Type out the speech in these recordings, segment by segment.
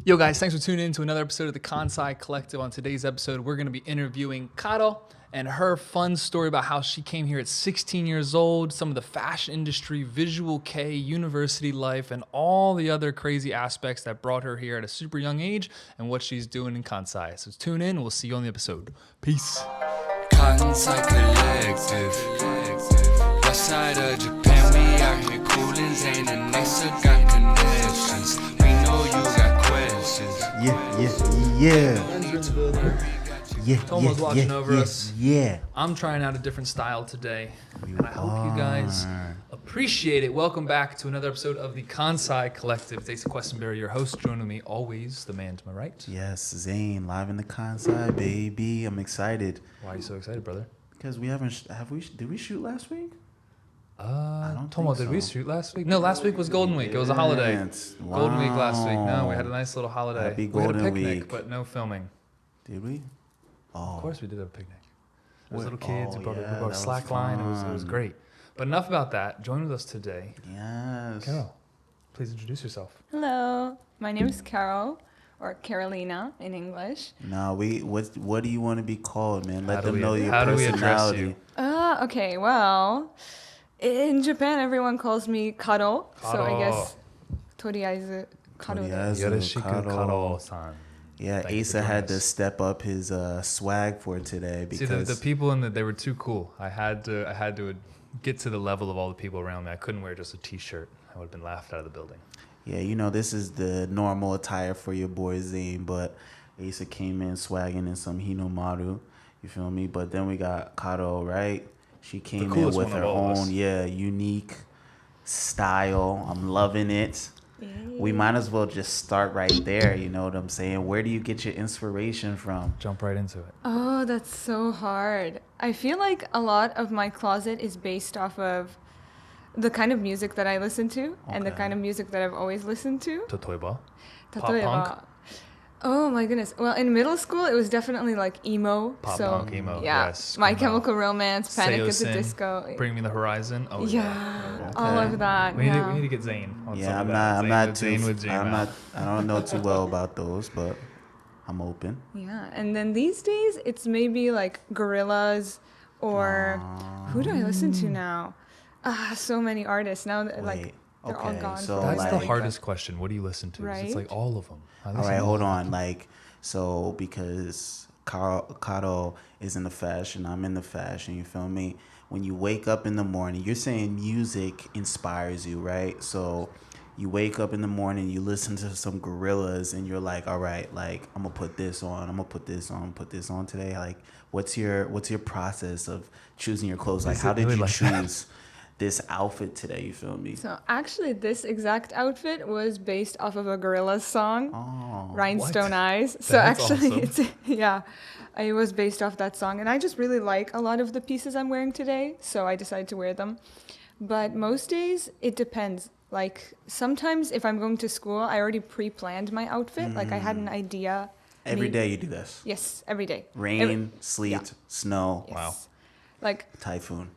Yo guys, thanks for tuning in to another episode of the Kansai Kollective. On today's episode, we're going to be interviewing Caro and her fun story about how she came here at 16 years old, some of the fashion industry, visual K, university life, and all the other crazy aspects that brought her here at a super young age and what she's doing in Kansai. So tune in, we'll see you on the episode. Peace. Kansai Kollective. West side of Japan, we out here coolin', Zane and Nessa got connections. We know you got questions. Tomo's watching over us. Yeah. I'm trying out a different style today, and I hope you guys appreciate it. Welcome back to another episode of the Kansai Collective. It's Asa Questenberry, your host. Joining me always, the man to my right. Yes, Zane, live in the Kansai, baby. I'm excited. Why are you so excited, brother? Because we haven't, did we shoot last week? I don't Tomo, think did we so. shoot last week? No, last week was Golden Week. It was a holiday. Yes. Golden Week last week. No, we Wow. had a nice little holiday. Happy We had a Golden picnic, Week. but no filming. Did we? Oh. Of course we did have a picnic. There was Where- little kids. oh, We brought yeah, a that was slack line. It was fun. great. But enough about that. Join with us today. Yes. Caro, please introduce yourself. Hello, my name is Caro, or Carolina in English. No, what do you want to be called, man? Let How do them we- know your how do we address personality. you? Okay, well, in Japan everyone calls me Caro, so I Caro. guess とりあえず Caro で。 Yoroshiku Karo-san. Yeah, Thank you for Asa joining had to us. step up his swag for today See, because the people they were too cool. I had to get to the level of all the people around me. I couldn't wear just a t-shirt. I would have been laughed out of the building. yeah, you know, this is the normal attire for your boy Zane, but Asa came in swagging in some Hinomaru, you feel me? But then we got Caro, right? She came in coolest with one her of all of us. own, unique style. I'm loving it. We might as well just start right there, you know what I'm saying? Where do you get your inspiration from? Jump right into it. Oh, that's so hard. I feel like a lot of my closet is based off of the kind of music that I listen to and the Okay. kind of music that I've always listened to. Totoiba. Pop 例えば punk? Oh my goodness. Well, in middle school, it was definitely like emo. Pop so, punk, emo, yeah. yes, My screamo. Chemical Romance, Panic at the Seosin, Disco. Bring Me the Horizon. Oh Yeah, Okay. all of that. We yeah. need to get Zane on some Yeah, of I'm that. not Zane too with J I'm Mouth. not I don't know too well about those, but I'm open. Yeah, and then these days it's maybe like Gorillaz or who do I listen to now? So many artists now. That, like Wait, they're all okay, gone. so, That's like- the hardest question. What do you listen to? 'Cause It's Right? like all of them. I All listen right, to hold all of on. Like, so because Caro is in the fashion, I'm in the fashion, you feel me? When you wake up in the morning, you're saying music inspires you, right? So you wake up in the morning, you listen to some Gorillaz, and you're like, all right, like, I'm gonna put this on, I'm gonna put this on, put this on today. Like, what's your process of choosing your clothes? Like, Is how it did really you like that? choose this outfit today, you feel me? So actually, this exact outfit was based off of a Gorillaz song, Oh, Rhinestone what? Eyes. So That's actually, awesome. it was based off that song, and I just really like a lot of the pieces I'm wearing today, so I decided to wear them. But most days, it depends. Like sometimes, if I'm going to school, I already pre-planned my outfit. Like I had an idea. every maybe- day you do this. Yes, every day. Rain, sleet, yeah. snow, Yes. Wow. Like, typhoon.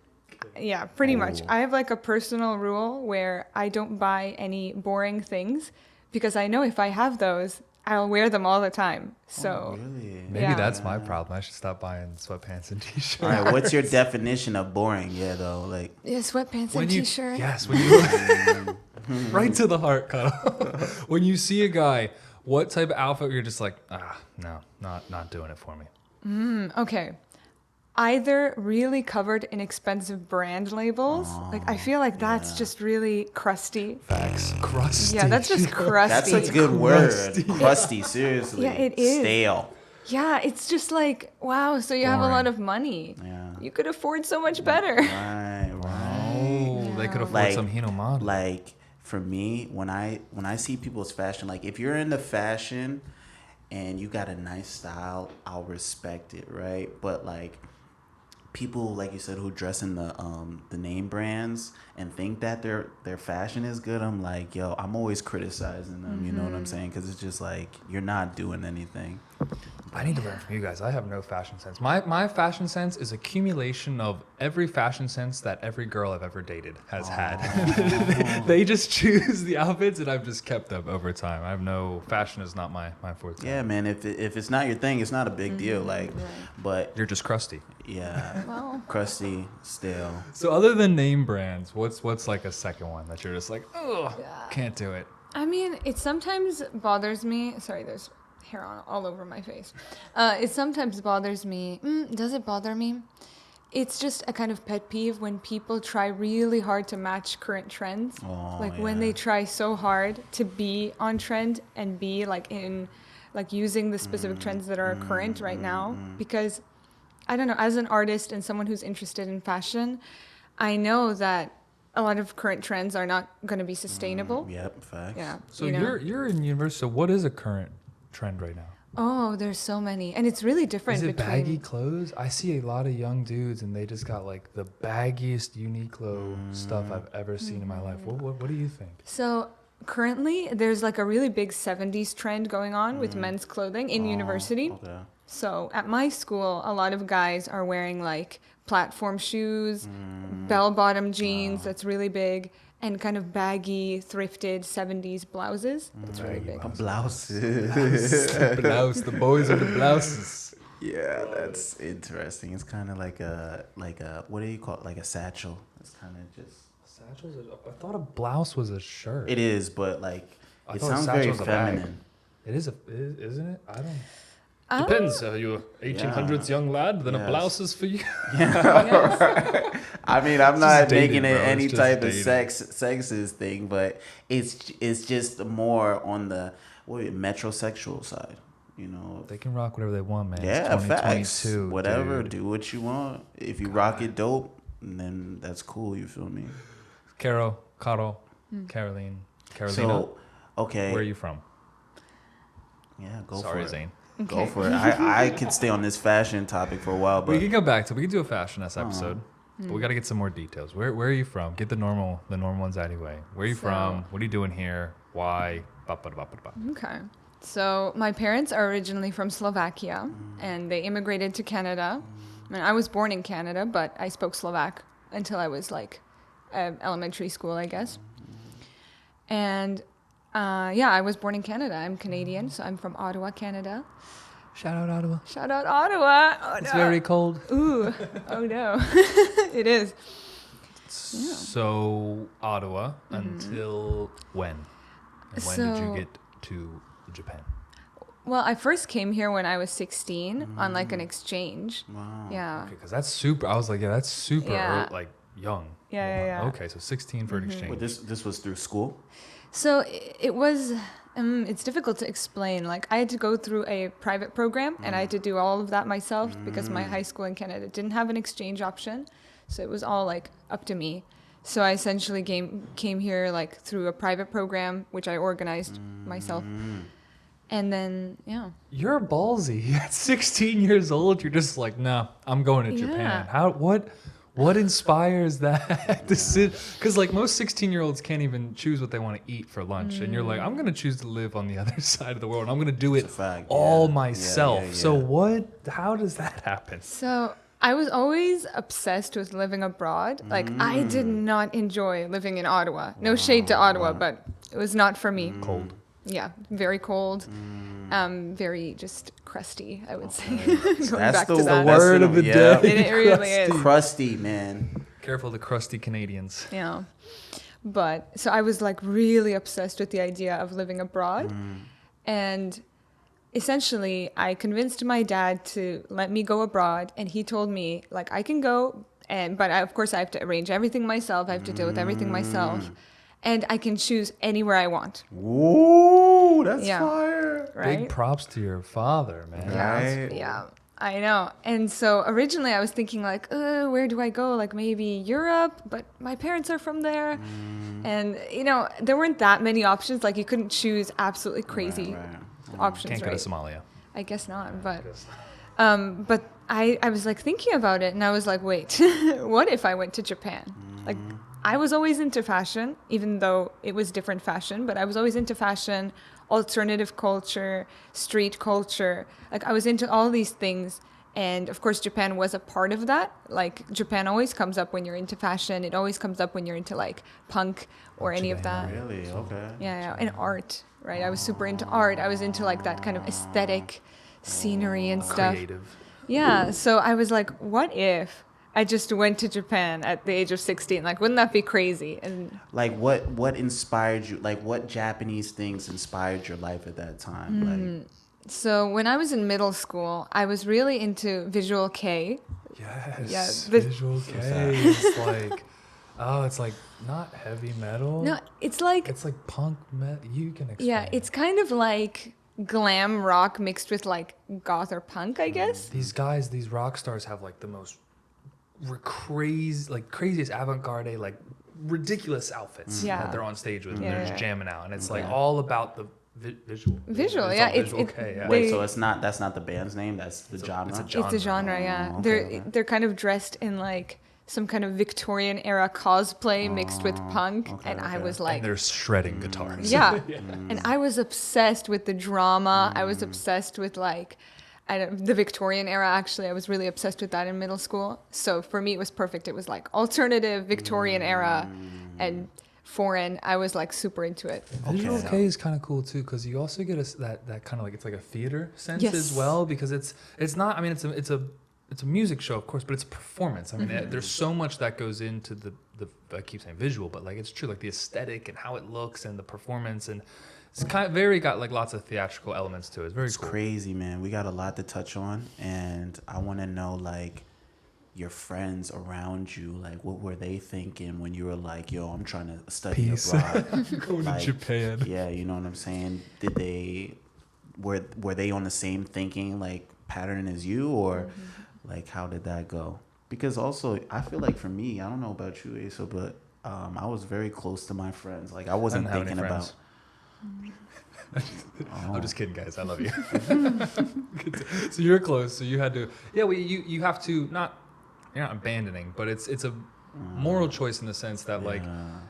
yeah, pretty much. Oh. I have like a personal rule where I don't buy any boring things because I know if I have those, I'll wear them all the time. So, Really? Maybe Yeah. that's my problem. I should stop buying sweatpants and t-shirts. All right, what's your definition of boring? Yeah, though, like, yeah, sweatpants When and you, t-shirt. yes, when you right to the heart, Caro. When you see a guy, what type of outfit you're just like, no, not doing it for me. Okay. Either really covered in expensive brand labels. Like I feel like that's just really crusty. Facts, crusty. Yeah, that's just crusty. that's a good word. Crusty. Crusty, seriously. Yeah, it is. Stale. Yeah, it's just like, wow, so you have a Boring. lot of money. Yeah. You could afford so much better. Right, right. Oh, they could afford Like- some Hinomaru. Like, for me, when I see people's fashion, like, if you're into fashion and you got a nice style, I'll respect it, right? But, like, people, like you said, who dress in the name brands and think that their fashion is good, I'm like, yo, I'm always criticizing them. You know what I'm saying? Because it's just like, you're not doing anything. I need to learn from you guys. I have no fashion sense. My fashion sense is accumulation of every fashion sense that every girl I've ever dated has had. They just choose the outfits, and I've just kept them over time. I have no fashion is not my forte. Yeah, man. If it's not your thing, it's not a big deal. Like, but You're just crusty. yeah, Well, crusty, stale. So other than name brands, what's like a second one that you're just like, oh, can't do it. I mean, it sometimes bothers me. Sorry, there's hair all over my face. It sometimes bothers me. Does it bother me? It's just a kind of pet peeve when people try really hard to match current trends. Oh, Like when yeah. they try so hard to be on trend and be like using the specific trends that are current right now. Because I don't know, as an artist and someone who's interested in fashion, I know that a lot of current trends are not going to be sustainable. Yep, facts. Yeah. So you know? you're in university. So what is a current trend right now? Oh, there's so many, and it's really different Is it between. baggy clothes? I see a lot of young dudes, and they just got like the baggiest Uniqlo stuff I've ever seen in my life. What do you think? So currently, there's like a really big '70s trend going on with men's clothing in university. Okay. So at my school, a lot of guys are wearing like platform shoes, bell-bottom jeans. That's really big. And kind of baggy, thrifted '70s blouses. That's very big. Blouses. Blouse. The boys are the blouses. Yeah, that's interesting. It's kind of like a what do you call it? Like a satchel. It's kind of just. Satchels. I thought a blouse was a shirt. It is, but like I it thought a sounds very satchel's a bag. feminine. It is isn't it? I don't. Um, Depends. Are you 1800s young lad? Then a Yes. blouse is for you. I mean, I'm Just not dated, making it bro. any It's just type of dated. sexist thing, but it's just more on the metrosexual side, you know. They can rock whatever they want, man. Yeah, it's facts. 2022, Whatever, dude. do what you want. If you rock it dope, then that's cool. You feel me? Caro, Carolina. So, okay. Where are you from? Yeah, go Sorry, for it. Zane. Go for it. I could stay on this fashion topic for a while, We but can go back to. We can do a fashion episode, but we got to get some more details. Where are you from? Get the normal ones out of the way. Where are you from? What are you doing here? Why? Ba-ba-da-ba-ba-da-ba. Okay. So my parents are originally from Slovakia, and they immigrated to Canada. I mean, I was born in Canada, but I spoke Slovak until I was like elementary school, I guess. And yeah, I was born in Canada. I'm Canadian, so I'm from Ottawa, Canada. Shout out Ottawa. Shout out Ottawa. Oh, It's no. very cold. Ooh. Oh no. It is. So Ottawa until when? And when did you So- get to Japan? Well, I first came here when I was 16 on like an exchange. wow. Yeah. Okay, because that's super. I was like, yeah, that's super Yeah. like young. Yeah. Okay, so 16 for an exchange. But this was through school. So it was, it's difficult to explain. Like I had to go through a private program and I had to do all of that myself because my high school in Canada didn't have an exchange option. So it was all like up to me. So I essentially came here like through a private program, which I organized myself. And then, yeah. You're ballsy. At 16 years old, you're just like, no, I'm going to Japan. Yeah. What inspires that decision? Because like most 16-year-olds can't even choose what they want to eat for lunch, and you're like, I'm gonna choose to live on the other side of the world. I'm gonna do it a fact, all yeah. myself. Yeah. So how does that happen? So I was always obsessed with living abroad. Like I did not enjoy living in Ottawa. No shade to Ottawa, but it was not for me. Cold. Yeah, very cold. Very just crusty, I would say. Going That's back the to that. word of the yeah. day. It really is. Crusty, man. Careful, the crusty Canadians. Yeah. But so I was like really obsessed with the idea of living abroad. And essentially I convinced my dad to let me go abroad, and he told me like I can go but of course I have to arrange everything myself. I have to deal with everything myself. And I can choose anywhere I want. Ooh, that's Yeah. fire. Right? Big props to your father, man. Right. Yeah, I know. And so originally I was thinking like, where do I go? Like maybe Europe, but my parents are from there. And, you know, there weren't that many options. Like you couldn't choose absolutely crazy options, Can't right? go to Somalia. I guess not, but I was like thinking about it, and I was like, wait, what if I went to Japan? Like I was always into fashion, even though it was different fashion, but I was always into fashion, alternative culture, street culture. Like I was into all these things. And of course, Japan was a part of that. Like Japan always comes up when you're into fashion. It always comes up when you're into like punk or any of that. Really? Okay. Yeah, and art, right? I was super into art. I was into like that kind of aesthetic scenery and stuff. Creative. Yeah, so I was like, what if I just went to Japan at the age of 16? Like, wouldn't that be crazy? And Like what inspired you? Like what Japanese things inspired your life at that time? Like so when I was in middle school, I was really into visual K. Yes. Yeah, but- Visual K is like, oh, it's like not heavy metal. No, it's like, It's like punk metal. You can explain. yeah, it's kind of like glam rock mixed with like goth or punk, I guess. These guys, these rock stars have like the most craziest avant-garde, like ridiculous outfits Yeah. that they're on stage with, and Yeah, they're yeah. just jamming out, and it's like Okay. all about the visual. Visual, It's yeah, all it's- visual it- K, yeah. wait, they- so that's not the band's name. That's the genre. it's a It's a genre, yeah. Oh, They're okay. they're kind of dressed in like some kind of Victorian era cosplay mixed with punk, okay, and I okay. was like, And they're shredding guitars. yeah. And I was obsessed with the drama. I Mm. was obsessed with like the Victorian era. Actually, I was really obsessed with that in middle school. So for me, it was perfect. It was like alternative Victorian era and foreign. I was like super into it. Visual Okay. K is kind of cool too, because you also get that kind of like, it's like a theater sense Yes. as well, because it's not, I mean, it's a music show, of course, but it's a performance. I mean, there's so much that goes into the I keep saying visual, but like it's true, like the aesthetic and how it looks and the performance, and it's kind of got like lots of theatrical elements to it. It's very It's cool. crazy, man. We got a lot to touch on, and I want to know like your friends around you, like what were they thinking when you were like, yo, I'm trying to study Peace. abroad. Going Like, to Japan. Yeah, you know what I'm saying? Did they were they on the same thinking like pattern as you, or like how did that go? Because also I feel like for me, I don't know about you, Asa, but I was very close to my friends. Like I wasn't I don't have thinking any about. I'm just kidding, guys. I love you. So you're close. So you had to, yeah. Well, you have to not. You're not abandoning, but it's a moral choice in the sense that like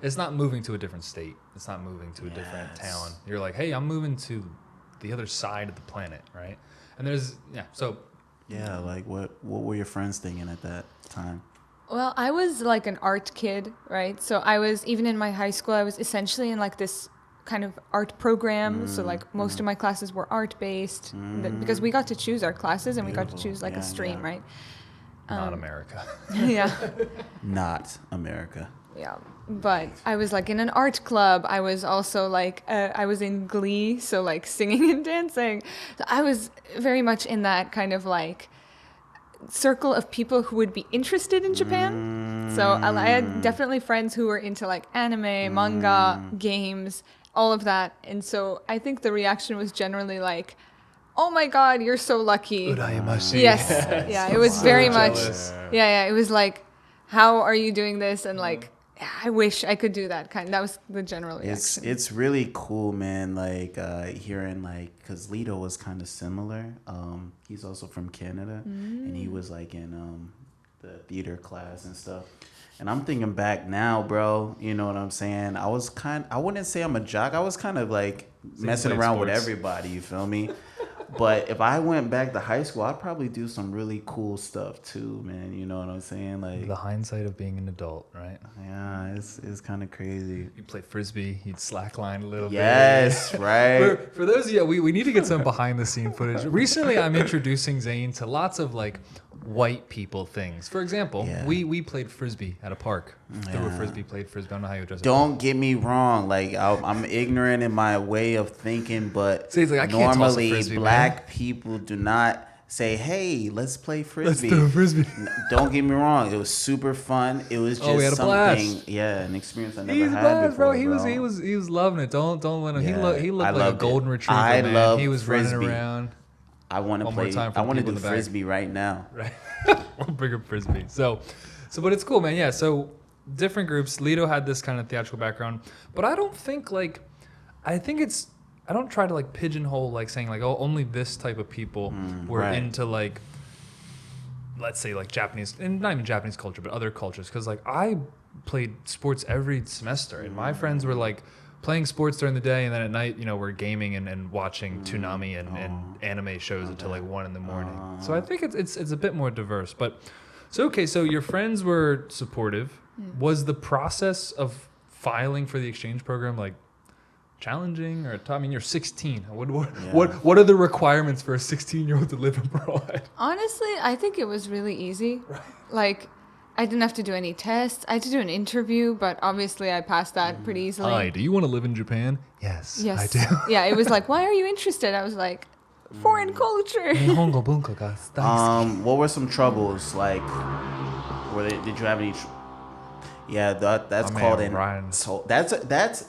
it's not moving to a different state. It's not moving to a different town. You're like, hey, I'm moving to the other side of the planet, right? And there's So Yeah, like what were your friends thinking at that time? Well, I was like an art kid, right? So I was, even in my high school, I was essentially in like this kind of art program. So like most of my classes were art based because we got to choose our classes and we got to Beautiful. choose like Yeah, a stream, yeah. right? not America. Yeah. Not America. Yeah. But I was like in an art club. I was also like, I was in Glee. So like singing and dancing. So I was very much in that kind of like circle of people who would be interested in Japan. So I had definitely friends who were into like anime, manga, games, all of that. And so I think the reaction was generally like, oh my God, you're so lucky. Urayamashi. Yes. Yeah, it was very much. jealous. Yeah, it was like, how are you doing this? And like, I wish I could do that kind. That was the general reaction. It's really cool, man. Like hearing like, cause Lito was kind of similar. He's also from Canada, and he was like in the theater class and stuff. And I'm thinking back now, bro. You know what I'm saying? I wouldn't say I'm a jock. I was kind of like messing played around with sports. everybody. You feel me? But if I went back to high school, I'd probably do some really cool stuff too, man. You know what I'm saying? Like, The hindsight of being an adult, right? yeah, it's kind of crazy. You'd play frisbee. You'd slackline a little bit. Yes, right. For those of you, we need to get some behind the scene footage. Recently, I'm introducing Zane to lots of like white people things. For example, Yeah. we played frisbee at a park. Threw a Yeah. frisbee, played frisbee. I don't know how you address it. Don't get me wrong. Like I'm ignorant in my way of thinking, but See, it's like, I can't toss a normally frisbee, black people do not say, "Hey, let's play Let's frisbee." throw a frisbee. Don't get me wrong. It was super fun. It was just Oh, we had a something, blast. yeah, an experience I never He's had bad, before, bro. He was loving it. Don't let him. Yeah, He looked I like a loved it. golden retriever, I man. love He was frisbee. running around. I want to One more play. time for I the want to people do in the back. frisbee right now. Right. We'll bring up frisbee. So, but it's cool, man. Yeah. So different groups. Lito had this kind of theatrical background, but I don't think like, I don't try to like pigeonhole like saying like, oh, only this type of people were right. into like, let's say like Japanese, and not even Japanese culture, but other cultures. Cause like I played sports every semester and my friends were like playing sports during the day, and then at night, we're gaming and watching Toonami and anime shows until like 1 a.m. So I think it's a bit more diverse. But so your friends were supportive. Was the process of filing for the exchange program like challenging or I mean, you're 16. What are the requirements for a 16-year-old to live abroad? Honestly, I think it was really easy. Right. Like, I didn't have to do any tests. I had to do an interview, but obviously I passed that pretty easily. Hi, do you want to live in Japan? Yes, I do. Yeah, it was like, why are you interested? I was like, foreign culture. What were some troubles? Like, did you have any? Yeah, that's called an. So that's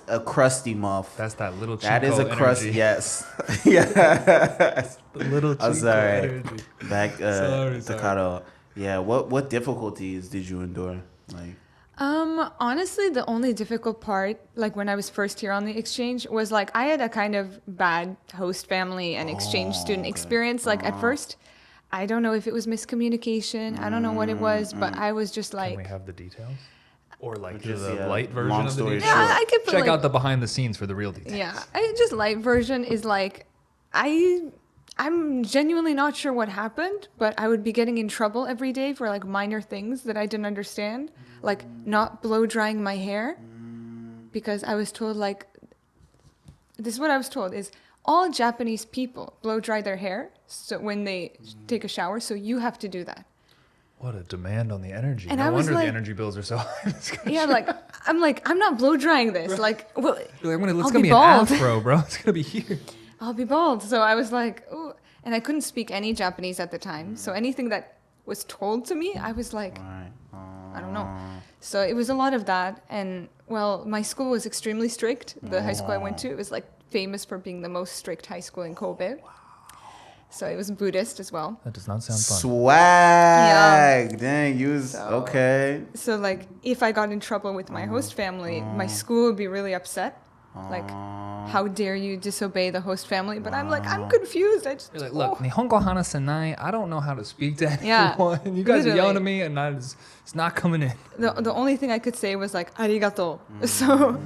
a crusty muff. That's that little Chico That is a crust. energy. Yes. Yes. The little Chico I'm sorry. energy. Back Sorry. to Caro. Yeah. What difficulties did you endure? Like. Honestly, the only difficult part, like when I was first here on the exchange, was like I had a kind of bad host family and exchange student experience. Like at first, I don't know if it was miscommunication. I don't know what it was, but I was just like. Can we have the details? Or like Just, the light version long of the story details? short. Yeah, I could put Check like, out the behind the scenes for the real details. Yeah, just light version is like I'm genuinely not sure what happened, but I would be getting in trouble every day for like minor things that I didn't understand, like not blow drying my hair, because I was told like this is what I was told is all Japanese people blow dry their hair so when they take a shower, so you have to do that. What a demand on the energy. And no I was wonder like- the energy bills are so high. Yeah, I'm not blow drying this. Like, well, It's I'll gonna be be bald. an afro, bro. It's gonna be here. I'll be bald. So I was like, ooh. And I couldn't speak any Japanese at the time. So anything that was told to me, I was like, I don't know. So it was a lot of that. And well, my school was extremely strict. The high school I went to, it was like famous for being the most strict high school in Kobe. So it was Buddhist as well. That does not sound fun. Swag. Dang, you was okay. So like if I got in trouble with my host family, my school would be really upset. Like, how dare you disobey the host family? But I'm like, I'm confused. I just You're like, look, Nihongo hana senai. I don't know how to speak to Yeah, anyone. You guys are yelling at literally. me, and it's not coming in. the only thing I could say was like arigato. So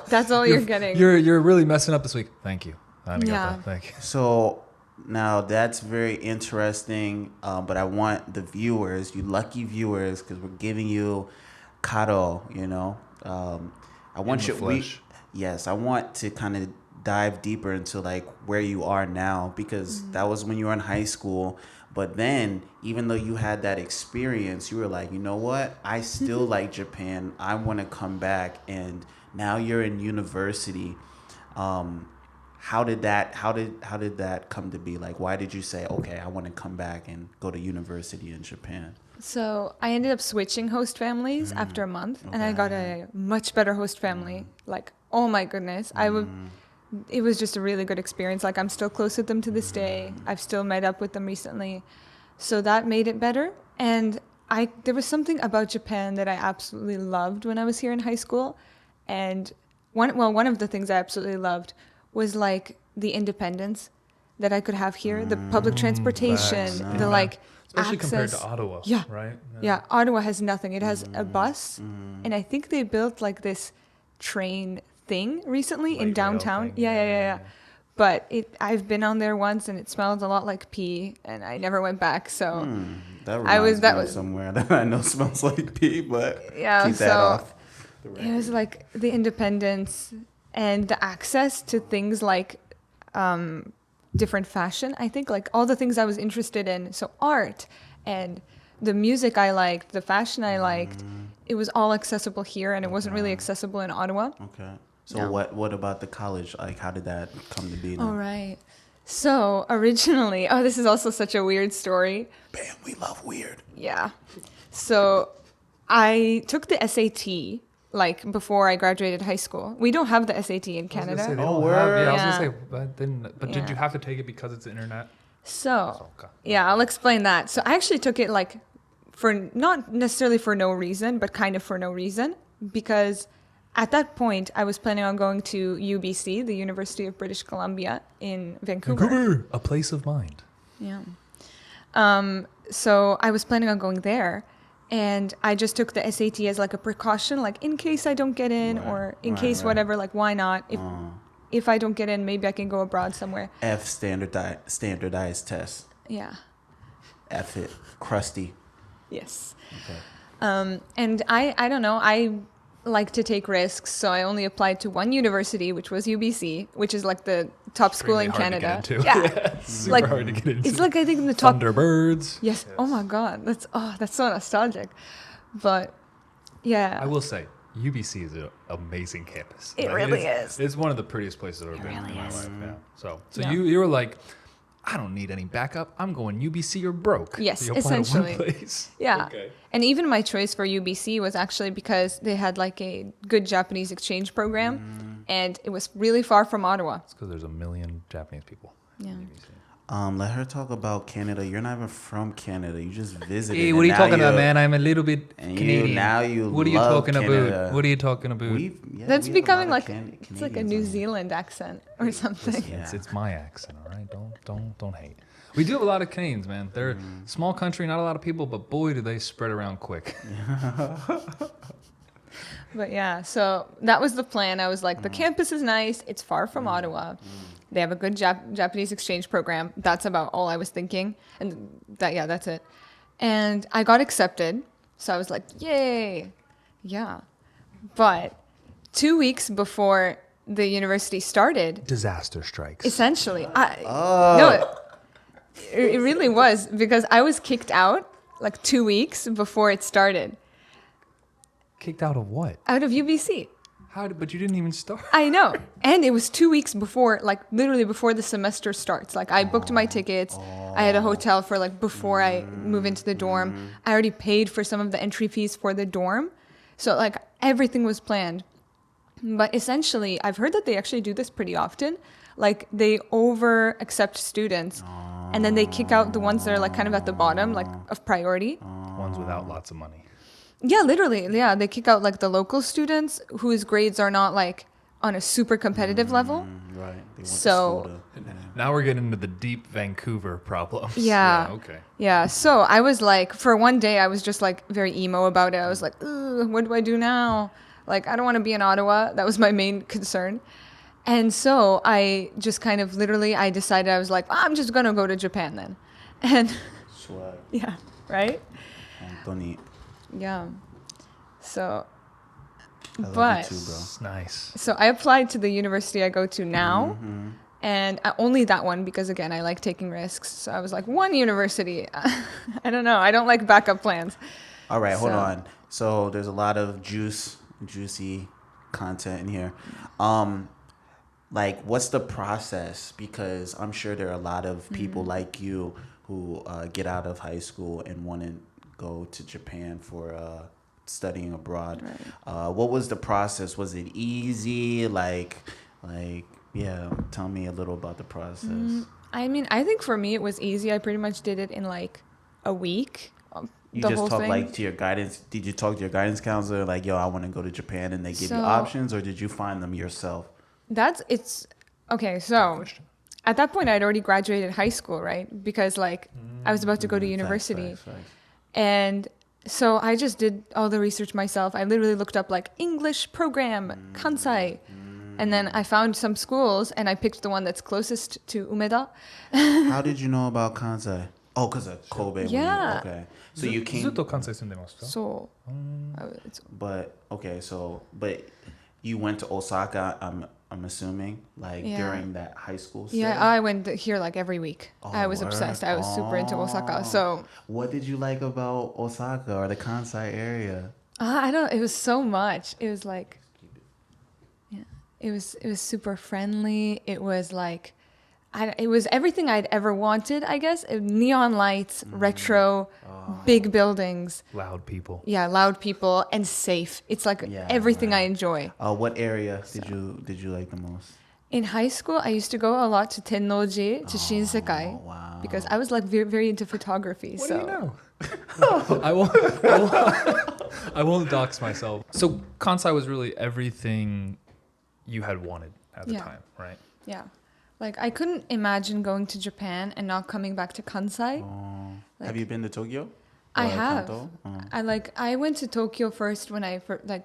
that's all you're getting. You're really messing up this week. Thank you. Arigato. Yeah. Thank you. So now that's very interesting, but I want the viewers, you lucky viewers, because we're giving you Caro, I want In the flesh. Yes, I want to kind of dive deeper into like where you are now, because that was when you were in high school. But then, even though you had that experience, you were like, you know what? I still like Japan. I want to come back. And now you're in university. How did that come to be? Like, why did you say, okay, I want to come back and go to university in Japan? So I ended up switching host families after a month, and I got a much better host family. Like, oh my goodness, it was just a really good experience. Like, I'm still close with them to this day. I've still met up with them recently, so that made it better. And there was something about Japan that I absolutely loved when I was here in high school, and one of the things I absolutely loved was like the independence that I could have here, the public transportation, Facts. the like. Especially compared access. to Ottawa, Yeah. right? Yeah, Ottawa has nothing. It has a bus, and I think they built like this train thing recently Light in rail downtown. thing, Yeah. But I've been on there once, and it smelled a lot like pee, and I never went back. So That I was- reminds that me of was- somewhere that I know smells like pee, but yeah, keep that so off. it was like the independence and the access to things like different fashion. I think like all the things I was interested in, so art and the music I liked, the fashion I liked, it was all accessible here, and it wasn't really accessible in Ottawa. Okay. So No. what about the college? Like, how did that come to be? All right. So originally, this is also such a weird story. Bam, we love weird. Yeah. So I took the SAT like before I graduated high school. We don't have the SAT in Canada. word. I was Yeah. gonna say, but did Yeah. you have to take it because it's internet? So Okay. yeah, I'll explain that. So I actually took it like for not necessarily for no reason, but kind of for no reason, because at that point I was planning on going to UBC, the University of British Columbia in Vancouver. A place of mind. Yeah. So I was planning on going there, And I just took the SAT as like a precaution, like in case I don't get in, or in case whatever, like why not? If I don't get in, maybe I can go abroad somewhere. F standardized test. Yeah. F it. Crusty. Yes. Okay. And I don't know, I like to take risks, so I only applied to one university, which was UBC, which is like the top school in Extremely Canada. hard to get into. Yeah. It's super Like, hard to get into. It's like I think in the top. Thunderbirds. Yes. Oh my God. That's so nostalgic. But yeah. I will say, UBC is an amazing campus. It Like, really it's- is. It's one of the prettiest places I've ever been really in my is. life. Yeah. So Yeah. you were like, I don't need any backup. I'm going UBC or broke. Yes, You apply to one essentially. place. Yeah. Okay. And even my choice for UBC was actually because they had like a good Japanese exchange program, and it was really far from Ottawa. It's because there's a million Japanese people. Yeah. Let her talk about Canada. You're not even from Canada. You just visited. Hey, and what are you now talking about, you're- man? I'm a little bit and Canadian. now you What are you love talking Canada. about? What are you talking about? That's we have a becoming lot like of it's like a Canadians New on here. Zealand accent or something. Yeah. It's my accent, all right? Don't hate. We do have a lot of Canadians, man. They're a small country, not a lot of people, but boy, do they spread around quick. But yeah, so that was the plan. I was like, the campus is nice. It's far from Ottawa. They have a good Japanese exchange program. That's about all I was thinking. And that's it. And I got accepted. So I was like, yay. Yeah. But 2 weeks before the university started, Disaster strikes. essentially, no, it really was, because I was kicked out like 2 weeks before it started, Kicked out of what? out of UBC. But you didn't even start. I know. And it was 2 weeks before, like literally before the semester starts. Like I booked my tickets. I had a hotel for like before I move into the dorm. I already paid for some of the entry fees for the dorm. So like everything was planned. But essentially, I've heard that they actually do this pretty often. Like they over accept students and then they kick out the ones that are like kind of at the bottom, like of priority. Ones without lots of money. Yeah, literally. Yeah, they kick out like the local students whose grades are not like on a super competitive level. Right. They went So- to school to, Now we're getting into the deep Vancouver problems. Yeah. Okay. Yeah, so I was like, for one day, I was just like very emo about it. I was like, ugh, what do I do now? Like, I don't want to be in Ottawa. That was my main concern. And so I just kind of literally, I decided, I was like, I'm just going to go to Japan then. And swag. yeah, right? Anthony. Yeah. So, I love but, you too, bro. It's nice. so I applied to the university I go to now. And only that one, because again, I like taking risks. So I was like, one university. I don't know. I don't like backup plans. All right, hold So- on. So there's a lot of juicy content in here. Like, what's the process? Because I'm sure there are a lot of people like you who get out of high school and want to go to Japan for studying abroad. What was the process? Was it easy? Like, yeah. Tell me a little about the process. I mean, I think for me it was easy. I pretty much did it in like a week. You The just whole talk thing. like to your guidance. Did you talk to your guidance counselor like, yo, I want to go to Japan, and they give you So- options, or did you find them yourself? It's okay. So at that point, I'd already graduated high school, right? Because like I was about to go to university, Facts. and so I just did all the research myself. I literally looked up like English program, Kansai, and then I found some schools, and I picked the one that's closest to Umeda. How did you know about Kansai? Oh, because of Kobe. Yeah. Okay. So you ずっ came, と関西住んでました。 So but you went to Osaka. I'm assuming like Yeah. during that high school. Stay? yeah, I went here like every week. I was word? obsessed. I was super into Osaka. So What did you like about Osaka or the Kansai area? I don't. It was so much. It was like, yeah, it was super friendly. It was like, it was everything I'd ever wanted. I guess neon lights, retro, big buildings. Loud people. Yeah, loud people and safe. It's like Yeah, everything I right. enjoy. What area did you like the most? In high school, I used to go a lot to Tennoji, to Shinsekai, wow. because I was like very, very into photography. What so do you know? I won't dox myself. So Kansai was really everything you had wanted at the Yeah. time, right? yeah, like I couldn't imagine going to Japan and not coming back to Kansai. Have you been to Tokyo? I have. Kanto? I went to Tokyo first when I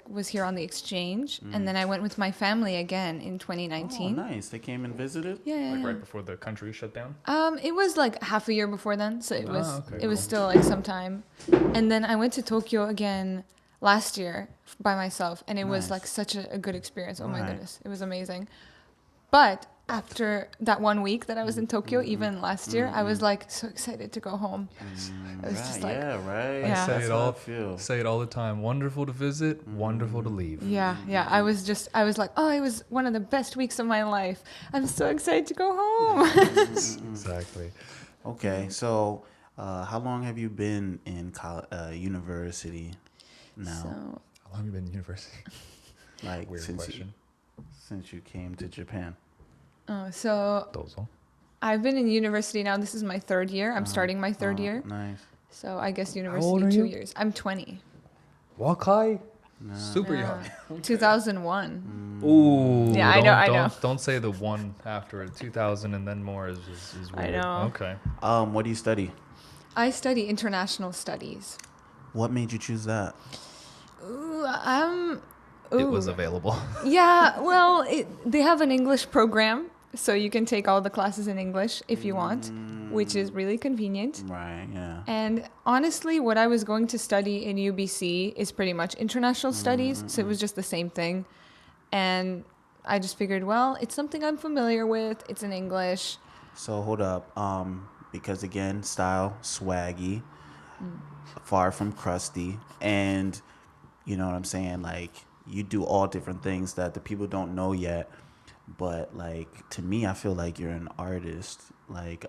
was here on the exchange, and then I went with my family again in Oh, 2019. nice. They came and visited? Yeah. Like right before the country shut down? It was like half a year before then, so it was okay, it was cool. still like some time. And then I went to Tokyo again last year by myself, and it was Nice. like such a good experience. Oh my Right. goodness, it was amazing. But after that 1 week that I was in Tokyo, even last year, I was like so excited to go home. It was just like, yeah, right. Yeah. I say That's it how all. I feel. Say it all the time. Wonderful to visit. Wonderful to leave. yeah. I was like, oh, it was one of the best weeks of my life. I'm so excited to go home. Exactly. Okay, so how long have you been in university now? So, How long have you been in university? Like Weird question. since you came to Japan. so Dozo. I've been in university now. This is my third year. I'm starting my third year. Nice. So I guess old university are 2 you? years. I'm 20. Wakai. Super Yeah. young. 2001. Ooh. Yeah, I know. Don't say the one after it. 2000 and then more is I weird. know. Okay. What do you study? I study international studies. What made you choose that? It was available. Yeah, well, they have an English program, so you can take all the classes in English if you want, which is really convenient. Right, yeah. And honestly, what I was going to study in UBC is pretty much international studies, so it was just the same thing. And I just figured, well, it's something I'm familiar with. It's in English. So hold up. Because again, style, swaggy, far from crusty, and you know what I'm saying? Like you do all different things that the people don't know yet. But like to me, I feel like you're an artist. Like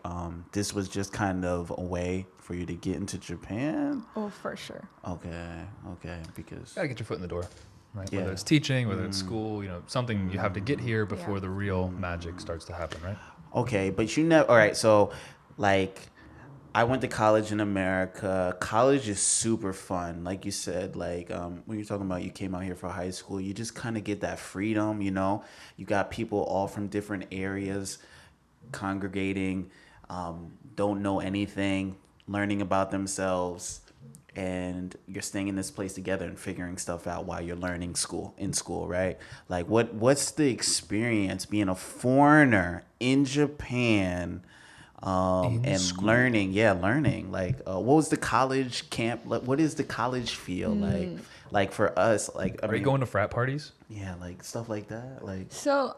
this was just kind of a way for you to get into Japan. Oh, for sure. Okay, because Gotta get your foot in the door. Right? Yeah. Whether it's teaching, whether it's school, something you have to get here before Yeah. the real magic starts to happen, right? okay, but you never. All right, so like I went to college in America. College is super fun. Like you said, like when you're talking about you came out here for high school, you just kind of get that freedom, you know? You got people all from different areas congregating, don't know anything, learning about themselves, and you're staying in this place together and figuring stuff out while you're learning in school, right? Like what's the experience being a foreigner in Japan? Learning. Like, what was the college camp? Like, what is the college feel like? Like for us, like, Are you going to frat parties? Yeah, like stuff like that. Like, So,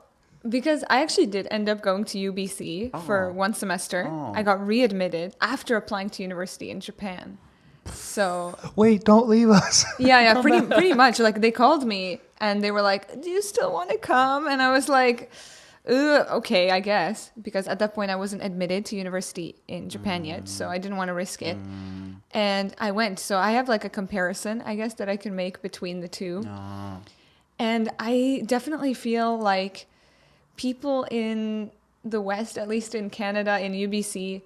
because I actually did end up going to UBC for one semester, Oh. I got readmitted after applying to university in Japan. So, Wait, don't leave us. yeah, pretty much. Like they called me and they were like, "Do you still want to come?" And I was like, okay, I guess, because at that point I wasn't admitted to university in Japan yet, so I didn't want to risk it. And I went. So I have like a comparison, I guess, that I can make between the two. And I definitely feel like people in the West, at least in Canada, in UBC,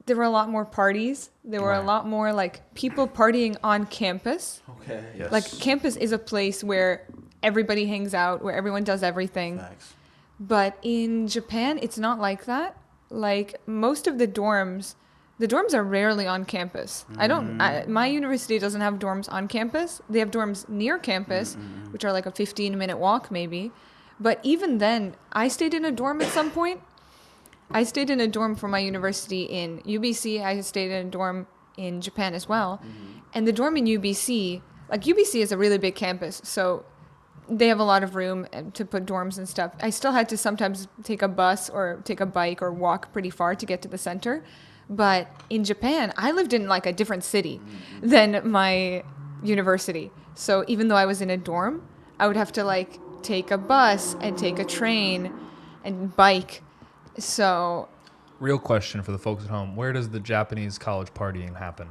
there were a lot more parties. There were a Right. lot more like people partying on campus. okay, Yes. Like campus is a place where everybody hangs out, where everyone does everything. facts. But in Japan, it's not like that. Like most of the dorms are rarely on campus. My university doesn't have dorms on campus. They have dorms near campus, which are like a 15-minute walk maybe. But even then, I stayed in a dorm at some point. I stayed in a dorm for my university in UBC. I stayed in a dorm in Japan as well. And the dorm in UBC, like UBC is a really big campus, so they have a lot of room to put dorms and stuff. I still had to sometimes take a bus or take a bike or walk pretty far to get to the center. But in Japan, I lived in like a different city than my university. So even though I was in a dorm, I would have to like take a bus and take a train and bike. So Real question for the folks at home. Where does the Japanese college partying happen?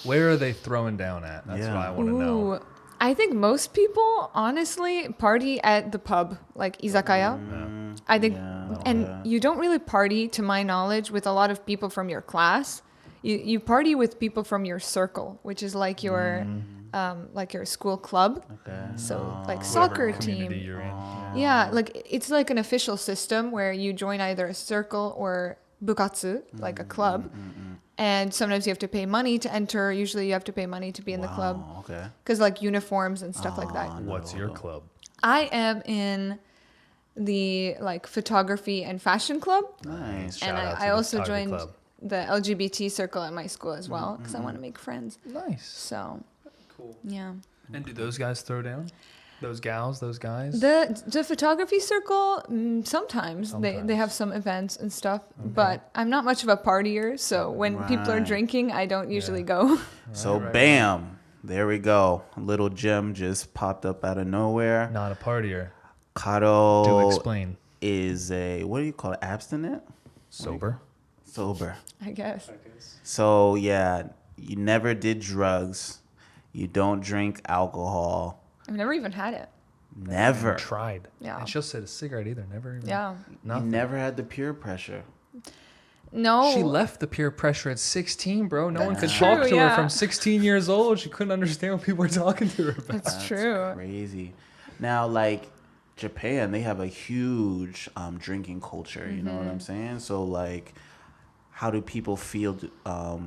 Where are they throwing down at? That's Yeah. what I want to know. I think most people honestly party at the pub, like izakaya. I think, you don't really party, to my knowledge, with a lot of people from your class. You party with people from your circle, which is like your school club. Okay. So like Whatever soccer community team. you're in. Yeah, like it's like an official system where you join either a circle or bukatsu, like a club. And sometimes you have to pay money to enter. Usually you have to pay money to be in the club. Okay. Because like uniforms and stuff like that. What's your club? I am in the like photography and fashion club. Nice. Shout And out to I the also photography joined club. the LGBT circle at my school as well because I want to make friends. Nice. So, Cool. yeah. And do those guys throw down? Those gals, those guys? The photography circle, sometimes they Sometimes. have some events and stuff, but I'm not much of a partier. So when people are Right. drinking, I don't usually go. So right. bam, there we go. A little gem just popped up out of nowhere. Not a partier. Caro Do explain. is a, what do you call it? Abstinent? Sober. Sober. I guess. So yeah, you never did drugs. You don't drink alcohol. I've never even had it. Never. Tried. Yeah. And she'll say a cigarette either. Never even. Yeah. You Nothing. never had the peer pressure. No. She left the peer pressure at 16, bro. No one could That's talk true, to her yeah. from 16 years old. She couldn't understand what people were talking to her about. That's true. Crazy. Now, like Japan, they have a huge drinking culture. You know what I'm saying? So, like, how do people feel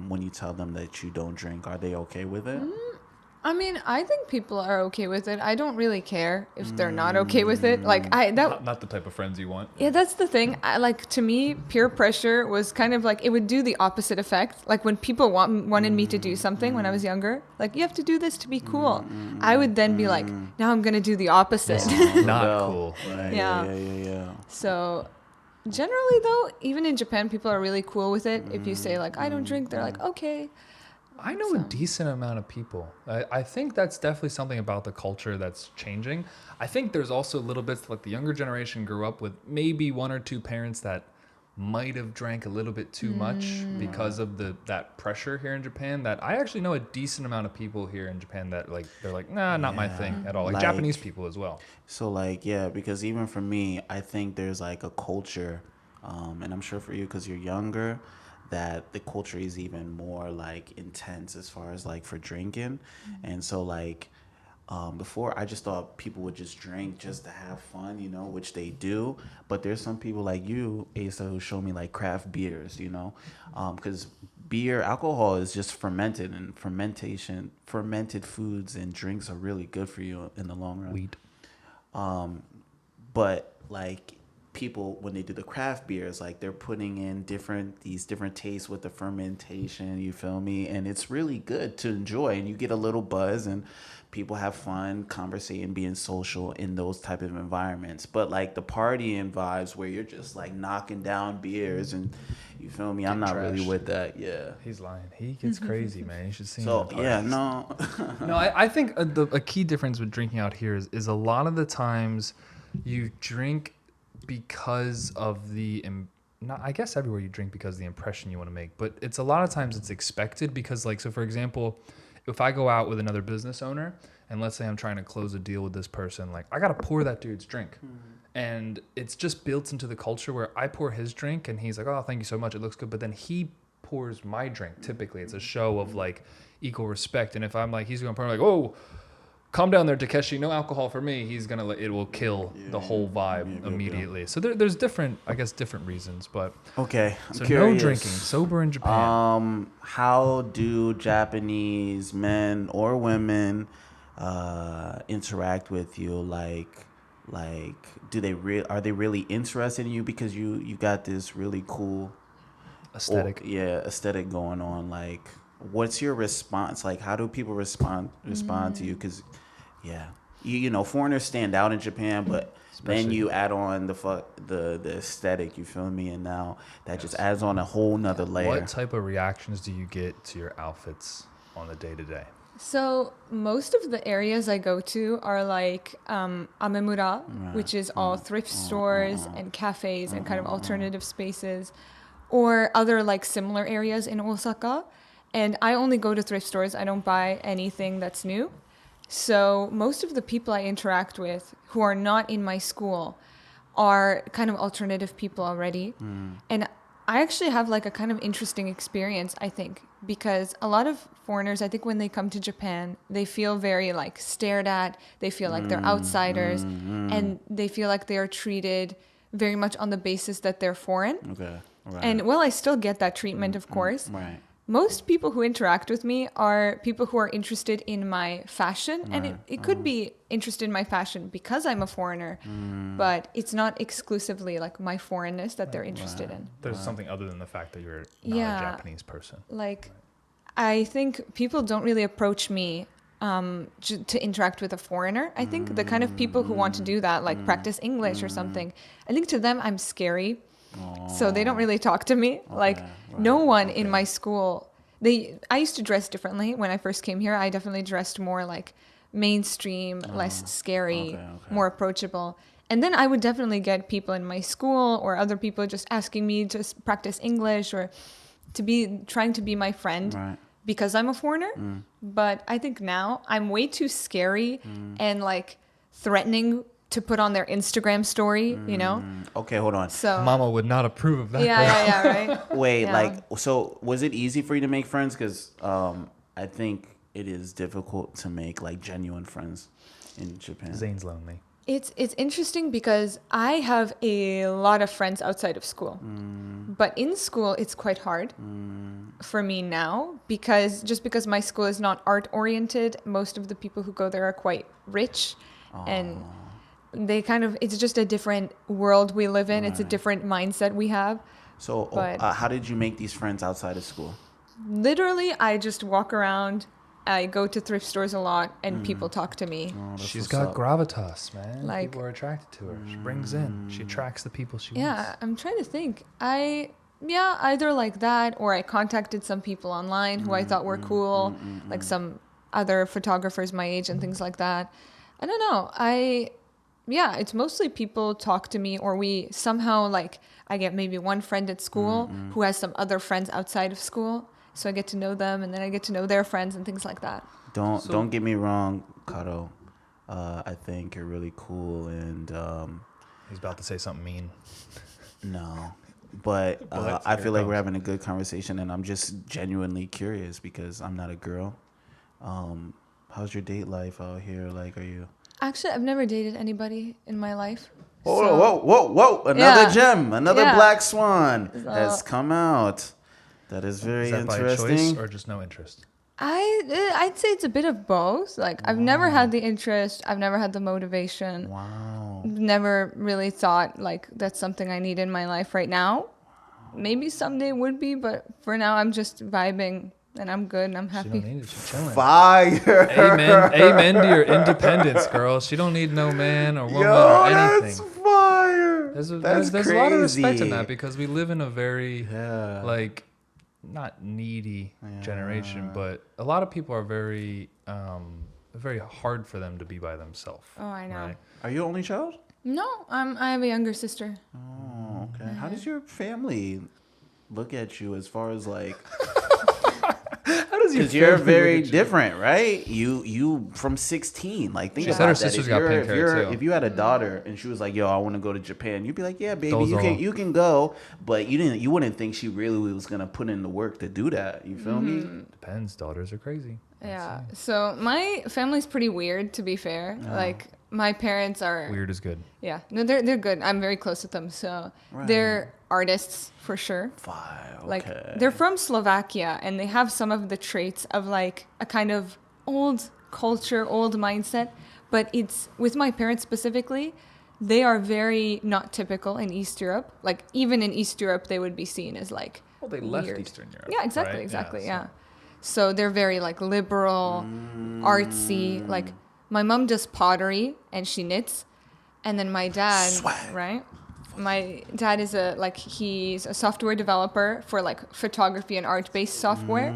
when you tell them that you don't drink? Are they okay with it? I mean, I think people are okay with it. I don't really care if they're not okay with it. Like Not the type of friends you want. Yeah, that's the thing. Like to me, peer pressure was kind of like it would do the opposite effect. Like when people wanted me to do something when I was younger, like you have to do this to be cool. I would then be like, now I'm gonna do the opposite. Not Well, cool. Right, Yeah. yeah. So generally, though, even in Japan, people are really cool with it. If you say like I don't drink, they're like okay. I know a decent amount of people. I think that's definitely something about the culture that's changing. I think there's also little bits like the younger generation grew up with maybe one or two parents that might have drank a little bit too much because of that pressure here in Japan. That I actually know a decent amount of people here in Japan that like they're like, nah, not my thing at all. Like Japanese people as well. So, like, yeah, because even for me, I think there's like a culture, and I'm sure for you, because you're younger, that the culture is even more like intense as far as like for drinking. And so like before I just thought people would just drink just to have fun, you know, which they do, but there's some people like you, Asa, who show me like craft beers, you know, because alcohol is just fermented, and fermented foods and drinks are really good for you in the long run. Weed. But like people, when they do the craft beers, like they're putting in these different tastes with the fermentation, you feel me? And it's really good to enjoy, and you get a little buzz, and people have fun conversating, being social in those type of environments. But like the partying vibes where you're just like knocking down beers, and you feel me? I'm not really trashed. with that. Yeah. He's lying. He gets crazy, man. You should see him. So at yeah, parties. no. No, I think a key difference with drinking out here is a lot of the times you drink because of I guess everywhere you drink because of the impression you want to make, but it's a lot of times it's expected because like, so for example, if I go out with another business owner and let's say I'm trying to close a deal with this person, like I got to pour that dude's drink. And it's just built into the culture where I pour his drink and he's like, oh, thank you so much. It looks good. But then he pours my drink. Typically it's a show of like equal respect. And if I'm like, he's going to pour like, oh, calm down there, Takeshi. No alcohol for me. He's gonna. It will kill the whole vibe immediately. So there's different reasons. But Okay, I'm so curious. no drinking, sober in Japan. How do Japanese men or women interact with you? Like, do they are they really interested in you because you got this really cool Aesthetic. aesthetic going on? Like, what's your response? Like, how do people respond to you? Because you know, foreigners stand out in Japan, but then you add on the aesthetic, you feel me? And now that just adds on a whole nother layer. What type of reactions do you get to your outfits on the day to day? So most of the areas I go to are like Amemura, which is all thrift stores and cafes and kind of alternative spaces, or other like similar areas in Osaka. And I only go to thrift stores. I don't buy anything that's new. So most of the people I interact with who are not in my school are kind of alternative people already. And I actually have like a kind of interesting experience, I think, because a lot of foreigners, I think when they come to Japan, they feel very like stared at. They feel like they're outsiders and they feel like they are treated very much on the basis that they're foreign. Okay. Right. And well, I still get that treatment, of course. Right. most people who interact with me are people who are interested in my fashion. And it could be interested in my fashion because I'm a foreigner, but it's not exclusively like my foreignness that they're interested in. There's something other than the fact that you're not Yeah. a Japanese person. Like, I think people don't really approach me to interact with a foreigner. I think the kind of people who want to do that, like practice English or something, I think to them I'm scary. So they don't really talk to me. No one in my school, I used to dress differently when I first came here. I definitely dressed more like mainstream, less scary, more approachable. And then I would definitely get people in my school or other people just asking me to practice English or trying to be my friend because I'm a foreigner. But I think now I'm way too scary and like threatening to put on their Instagram story, you know? Okay, hold on. So Mama would not approve of that. yeah, right. Wait, Yeah. so was it easy for you to make friends? Because I think it is difficult to make like genuine friends in Japan. Zane's lonely. It's interesting because I have a lot of friends outside of school. But in school, it's quite hard for me now because my school is not art oriented, most of the people who go there are quite rich and it's just a different world we live in. It's a different mindset we have. So how did you make these friends outside of school? Literally, I just walk around. I go to thrift stores a lot and people talk to me. She's got gravitas, man. Like- People are attracted to her. She brings in. She attracts the people she Yeah, wants. I'm trying to think. Either like that or I contacted some people online who I thought were cool, like some other photographers my age and things like that. I don't know. It's mostly people talk to me or we somehow like I get maybe one friend at school who has some other friends outside of school. So I get to know them and then I get to know their friends and things like that. Don't get me wrong, Caro. I think you're really cool and He's about to say something mean. no. But I feel like we're having a good conversation and I'm just genuinely curious because I'm not a girl. How's your date life out here? Like, are you... Actually, I've never dated anybody in my life. Whoa. Another gem, another Yeah. black swan has come out. That is very Is that by interesting. choice or just no interest? I'd say it's a bit of both. Like, I've never had the interest. I've never had the motivation. Wow. Never really thought, like, that's something I need in my life right now. Maybe someday would be, but for now, I'm just vibing, and I'm good, and I'm She don't happy. need it. She's chilling. Fire. Amen to your independence, girl. She don't need no man or woman or anything. That's fire. There's a crazy. lot of respect in that because we live in a very Yeah. like not needy generation, but a lot of people are very hard for them to be by themselves. Oh, I know. Right? Are you only child? No, I have a younger sister. Oh, okay. How does your family look at you as far as like... How does your Because you're family very look at you? different, right? You from 16. Like, think She about said her that. sister's If got you're- pink if hair, you're- too. If you had a daughter and she was like, "Yo, I want to go to Japan," you'd be like, "Yeah, baby, Those all. you can go," but you wouldn't think she really was gonna put in the work to do that. You feel me? Depends. Daughters are crazy. Yeah. So my family's pretty weird, to be fair. Like, my parents are... Weird is good. Yeah. No, they're good. I'm very close with them. So they're artists for sure. Fine. Okay. Like, they're from Slovakia and they have some of the traits of like a kind of old culture, old mindset. But it's with my parents specifically, they are very not typical in East Europe. Like, even in East Europe, they would be seen as like Well, they left weird. Eastern Europe. Yeah, exactly, right? exactly. so- Yeah. So they're very like liberal, artsy. Like, my mom does pottery and she knits, and then my dad, right? My dad is he's a software developer for like photography and art-based software,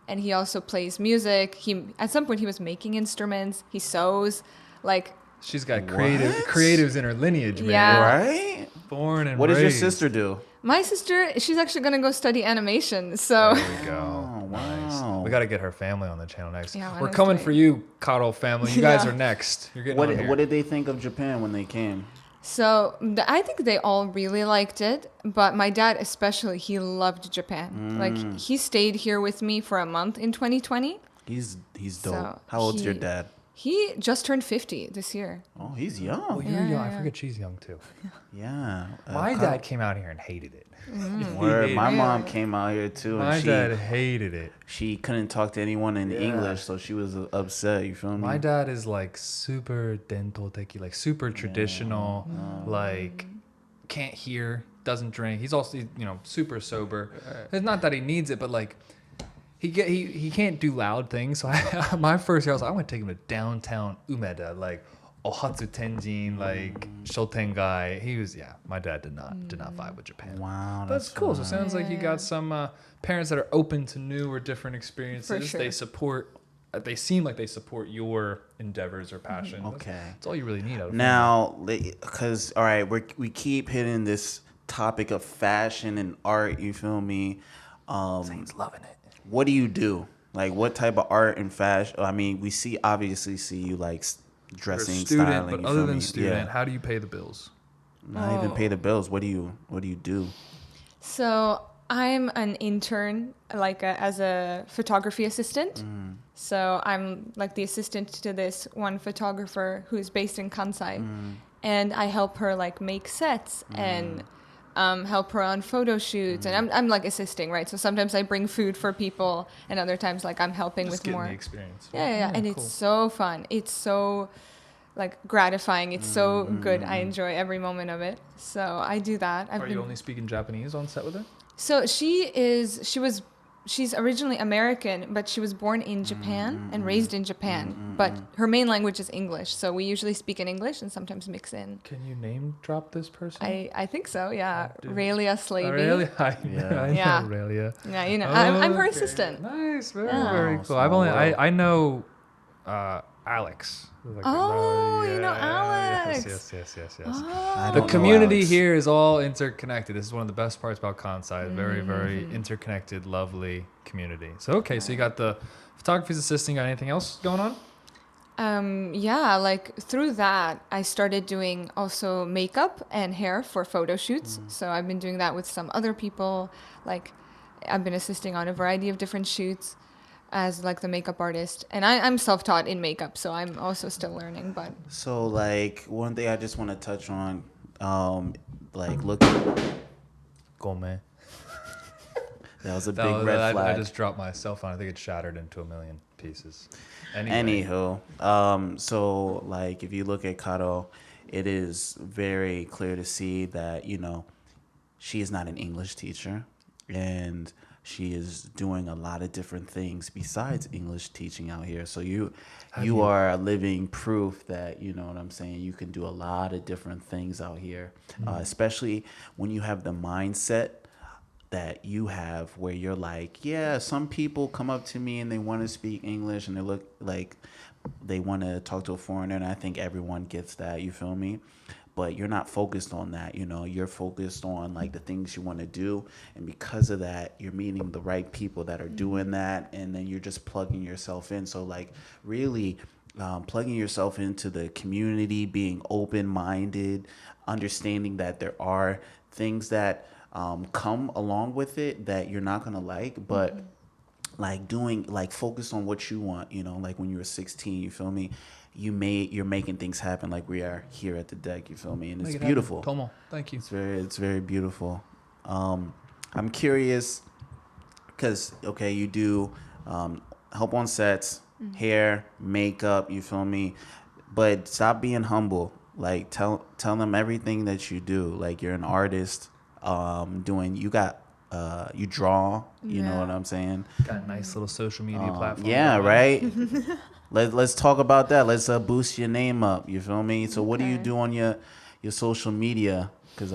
and he also plays music. At some point he was making instruments. He sews, like. She's got creatives in her lineage, man. Yeah. Right? Born and What does your raised. sister do? My sister, she's actually gonna go study animation. So. There we go. Nice. wow. We got to get her family on the channel next. Yeah, We're honestly. coming for you, Caro family. You guys Yeah. are next. You're getting What on here. What did they think of Japan when they came? So I think they all really liked it, but my dad especially, he loved Japan. Like, he stayed here with me for a month in 2020. He's dope. So How old's your he- dad? He just turned 50 this year. Oh, he's Oh, young. you're Yeah, young. I yeah. forget she's young too. Yeah. My dad came out here and hated it. Word, my mom Really? came out here too, My and dad hated it. she couldn't talk to anyone in Yeah. English, so she was upset. You feel me? My dad is like super dental techie, like super traditional, like can't hear, doesn't drink. He's also, you know, super sober. It's not that he needs it, but like he can't do loud things. So my first year I was like, I want to take him to downtown Umeda, like Ohatsu Tenjin, like Shotengai. He was, my dad did not vibe with Japan. Wow, But it's cool. So it fun. sounds like you got some parents that are open to new or different experiences. For sure. They support. They seem like they support your endeavors or passion. Okay. That's all you really need out of Now, because all right, we keep hitting this topic of fashion and art. You feel me? Zane's loving it. What do you do? Like, what type of art and fashion? I mean, we obviously see you like You're a dressing, student, styling. but you other feel than me? student, how do you pay the bills? Not even pay the bills. What do you do? So I'm an intern, like as a photography assistant. So I'm like the assistant to this one photographer who's based in Kansai, and I help her like make sets and help her on photo shoots. And I'm like assisting, right? So sometimes I bring food for people, and other times like I'm helping Just with getting more. the experience. Yeah, and cool. it's so fun. It's so like gratifying. It's so good. I enjoy every moment of it. So I do that. Are you only speaking Japanese on set with her? So she's originally American, but she was born in Japan and raised in Japan. But her main language is English. So we usually speak in English and sometimes mix in. Can you name drop this person? I think so, yeah. Dude. Raelia Slavy. Aurelia? I Yeah. know Aurelia. Yeah, you know, I'm her Okay. assistant. Nice, very, Yeah. very cool. Small I've only, world. I know Alex. Like, Oh, you know Alex. Yes. I The don't know community Alex. here is all interconnected. This is one of the best parts about Kansai. Very, very interconnected, lovely community. So, okay, so you got the photography's assisting. Got anything else going on? Yeah, like through that, I started doing also makeup and hair for photo shoots. So I've been doing that with some other people. Like I've been assisting on a variety of different shoots as like the makeup artist. And I'm self-taught in makeup, so I'm also still learning. But So, like, one thing I just want to touch on, like, look, Gome. that was a big red I flag. just dropped my cell phone. I think it shattered into a million pieces. Anyway. Anywho, so like if you look at Caro, it is very clear to see that, you know, she is not an English teacher and she is doing a lot of different things besides English teaching out here. So you are a living proof that, you know what I'm saying, you can do a lot of different things out here, especially when you have the mindset that you have where you're like, yeah, some people come up to me and they want to speak English and they look like they want to talk to a foreigner, and I think everyone gets that, you feel me? But you're not focused on that, you know, you're focused on like the things you want to do, and because of that you're meeting the right people that are doing that, and then you're just plugging yourself in. So like really plugging yourself into the community, being open-minded, understanding that there are things that come along with it that you're not gonna like, but like doing, like focus on what you want, you know, like when you were 16, you feel me, you're making things happen like we are here at the deck, you feel me, and it's Make it beautiful. happen. Tomo, thank you. It's very beautiful. I'm curious because okay, you do help on sets, hair, makeup, you feel me, but stop being humble. Like tell them everything that you do. Like you're an artist, you draw, you know what I'm saying? Got a nice little social media platform. Yeah, going. right. Let's talk about that. Let's boost your name up, you feel me? So what do you Okay. do on your social media? Cuz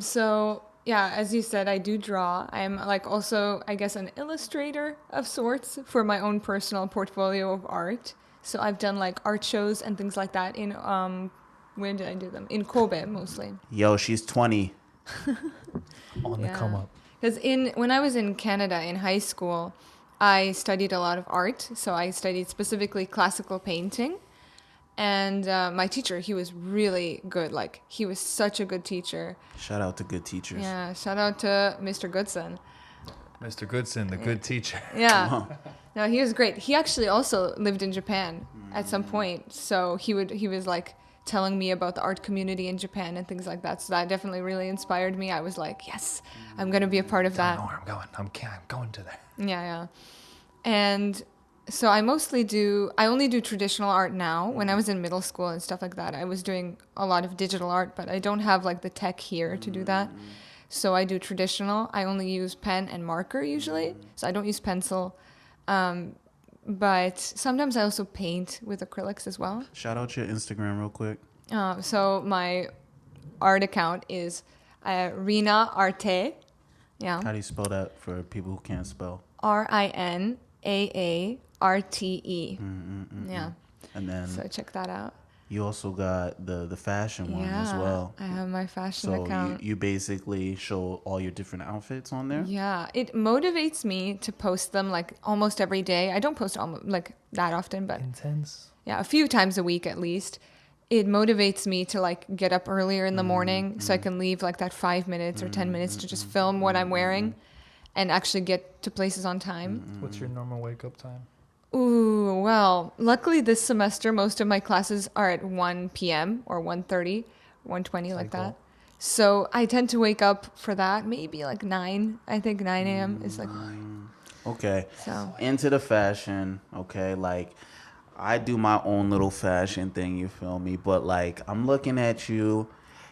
so yeah, as you said, I do draw. I'm like also, I guess, an illustrator of sorts for my own personal portfolio of art. So I've done like art shows and things like that in where did I do them? In Kobe mostly. yo, she's 20. On the come up. Because when I was in Canada in high school, I studied a lot of art. So I studied specifically classical painting. And my teacher, he was really good. Like, he was such a good teacher. Shout out to good teachers. Yeah, shout out to Mr. Goodson. Mr. Goodson, the good teacher. Yeah. No, he was great. He actually also lived in Japan at some point. So he was like telling me about the art community in Japan and things like that. So that definitely really inspired me. I was like, yes, I'm going to be a part of I that. know where I'm going. I'm going to there. Yeah, yeah. And so I only do traditional art now. When I was in middle school and stuff like that, I was doing a lot of digital art, but I don't have like the tech here to do that. So I do traditional. I only use pen and marker usually. So I don't use pencil. But sometimes I also paint with acrylics as well. Shout out your Instagram real quick. So my art account is Rina Arte. Yeah. How do you spell that for people who can't spell? RINAARTE. Yeah. And then So check that out. you also got the fashion one as well. I have my fashion So account. you basically show all your different outfits on there? Yeah, it motivates me to post them like almost every day. I don't post like that often, but Intense. yeah, a few times a week at least. It motivates me to like get up earlier in the morning so I can leave like that 5 minutes or 10 minutes to just film what I'm wearing and actually get to places on time. What's your normal wake up time? Ooh, well, luckily this semester most of my classes are at 1 p.m. or 1:30, 1:20 like that. So I tend to wake up for that, maybe like 9. I think 9 a.m. is like, Okay. so. Into the fashion, okay? Like, I do my own little fashion thing, you feel me? But, like, I'm looking at you.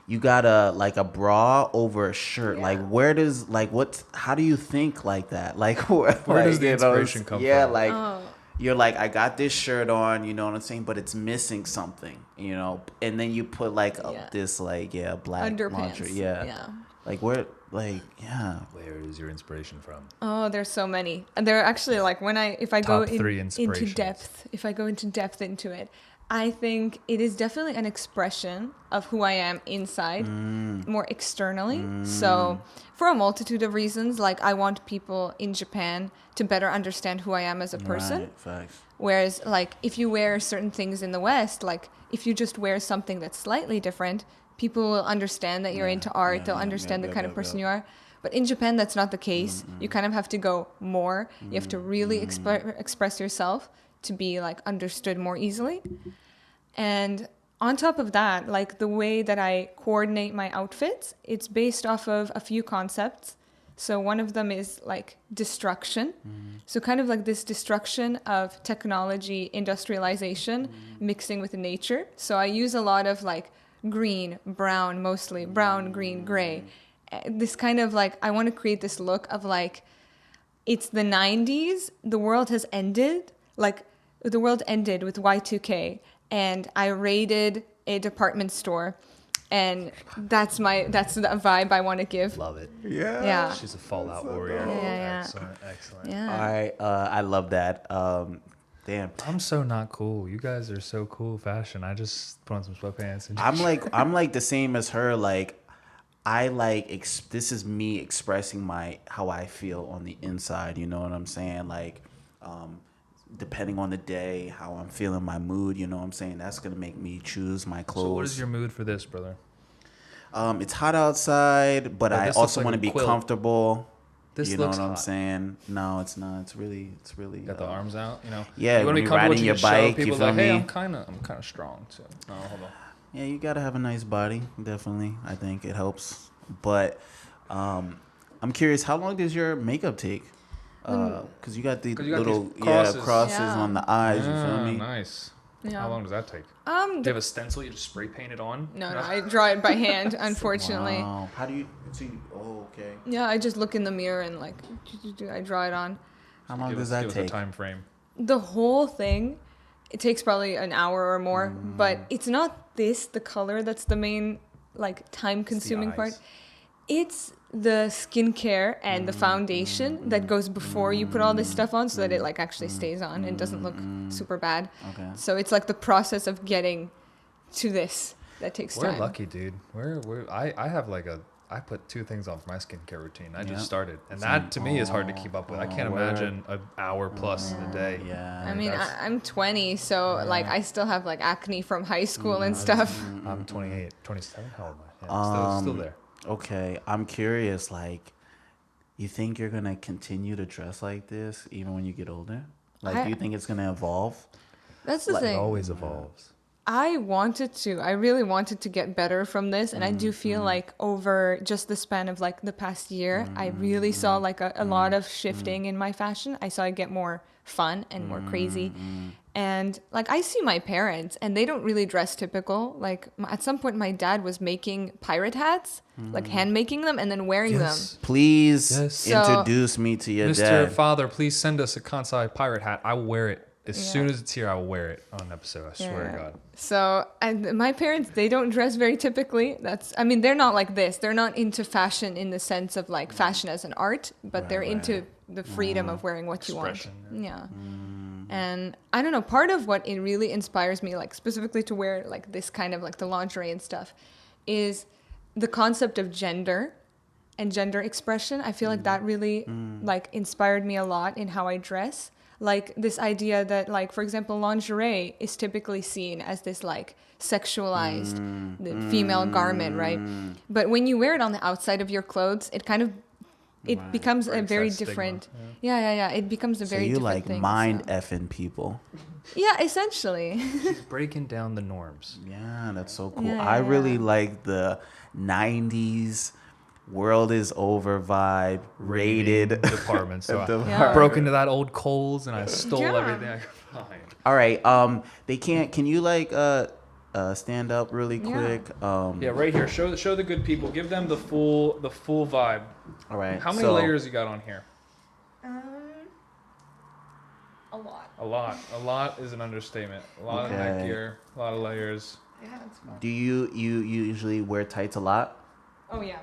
You got a bra over a shirt. Like, where does, like, how do you think like that? Like, where does the you know, inspiration come yeah, from? like, you're like, I got this shirt on, you know what I'm saying? But it's missing something, you know? And then you put, like, this, like, black Underpants. lingerie. Yeah. Like, where, like, yeah. Where is your inspiration from? Oh, there's so many. And they're actually like if I Top go three into inspirations. depth, if I go into depth into it, I think it is definitely an expression of who I am inside, more externally. So for a multitude of reasons, like I want people in Japan to better understand who I am as a person. Right, facts. Whereas like if you wear certain things in the West, like if you just wear something that's slightly different, people will understand that you're into art. They'll understand the kind of person you are. But in Japan, that's not the case. You kind of have to go more. You have to really express yourself to be like understood more easily. And on top of that, like the way that I coordinate my outfits, it's based off of a few concepts. So one of them is like destruction. So kind of like this destruction of technology, industrialization, mixing with nature. So I use a lot of like green, brown, mostly brown, green, gray. This kind of like, I want to create this look of like, it's the 90s, the world has ended, like the world ended with Y2K, and I raided a department store, and that's the vibe I want to give. Love it. Yeah. She's a Fallout warrior. Yeah. Excellent. Yeah. I love that. Damn. I'm so not cool. You guys are so cool fashion. I just put on some sweatpants and I'm like the same as her. Like, I like this is me expressing how I feel on the inside. You know what I'm saying? Like, depending on the day, how I'm feeling, my mood. You know what I'm saying? That's gonna make me choose my clothes. So what is your mood for this, brother? It's hot outside, but Yeah, I this also looks like want to a be quilt. comfortable. This You know looks what I'm hot. saying? No, it's not. It's really. Got the arms out, you know. Yeah, you when wanna be you're comfortable riding to your just show bike, you people feel like, hey, me? I'm kind of strong too. No, hold on. Yeah, you gotta have a nice body. Definitely, I think it helps. But I'm curious, how long does your makeup take? Because you got the 'Cause you got little these crosses. crosses Yeah. on the eyes. You feel me? Nice. Yeah. How long does that take? Do you have a stencil you just spray paint it on? No, I draw it by hand, unfortunately. Wow. How do you see? Oh, okay. Yeah, I just look in the mirror and like, I draw it on. How long Give does us that a take? time frame. The whole thing, it takes probably an hour or more, but it's not the color that's the main like time consuming part. eyes. It's the skincare and the foundation that goes before you put all this stuff on so that it like actually stays on and doesn't look super bad. Okay. So it's like the process of getting to this that takes We're time. lucky, dude. I have like I put 2 things on for my skincare routine. I Yeah. just started, and that to me is hard to keep up with. I can't imagine an hour plus in a day. Yeah. I mean, That's- I'm 20, so like I still have like acne from high school and stuff. I'm 28, 27. How old am I? Yeah, still there. Okay, I'm curious. Like, You think you're gonna continue to dress like this even when you get older? Like, do you think it's gonna evolve? That's the It thing. always evolves. I really wanted to get better from this. And I do feel like over just the span of like the past year, I really saw like a lot of shifting in my fashion. I saw it get more fun and more crazy. And like I see my parents and they don't really dress typical. Like at some point my dad was making pirate hats, like hand making them and then wearing them. Please Yes. introduce me to your Mr. dad. Father, please send us a Kansai pirate hat. I will wear it. As soon as it's here, I will wear it on an episode. I swear to God. So, and my parents, they don't dress very typically. They're not like this. They're not into fashion in the sense of like fashion as an art, but they're into the freedom of wearing what you want. Expression, Yeah. And I don't know, part of what it really inspires me, like specifically to wear like this kind of like the lingerie and stuff, is the concept of gender and gender expression. I feel like that really like inspired me a lot in how I dress. Like this idea that like, for example, lingerie is typically seen as this like sexualized female garment, right? But when you wear it on the outside of your clothes, it kind of, it becomes a Breaks very that stigma. different, yeah. It becomes a So very you different like thing. mind so. effing people. Yeah, essentially. She's breaking down the norms. Yeah, that's so cool. Yeah, I really yeah. like the 90s world is over vibe rated. Department. So Department. I broke into that old Kohl's and I stole Yeah. everything I could find. All right. Can you like stand up really Yeah. quick? Yeah, right here. Show the good people. Give them the full vibe. All right. How many so- layers you got on here? A lot. A lot. A lot is an understatement. A lot of neck Okay. gear. A lot of layers. Yeah, that's fun. Do you usually wear tights a lot? Oh, yeah.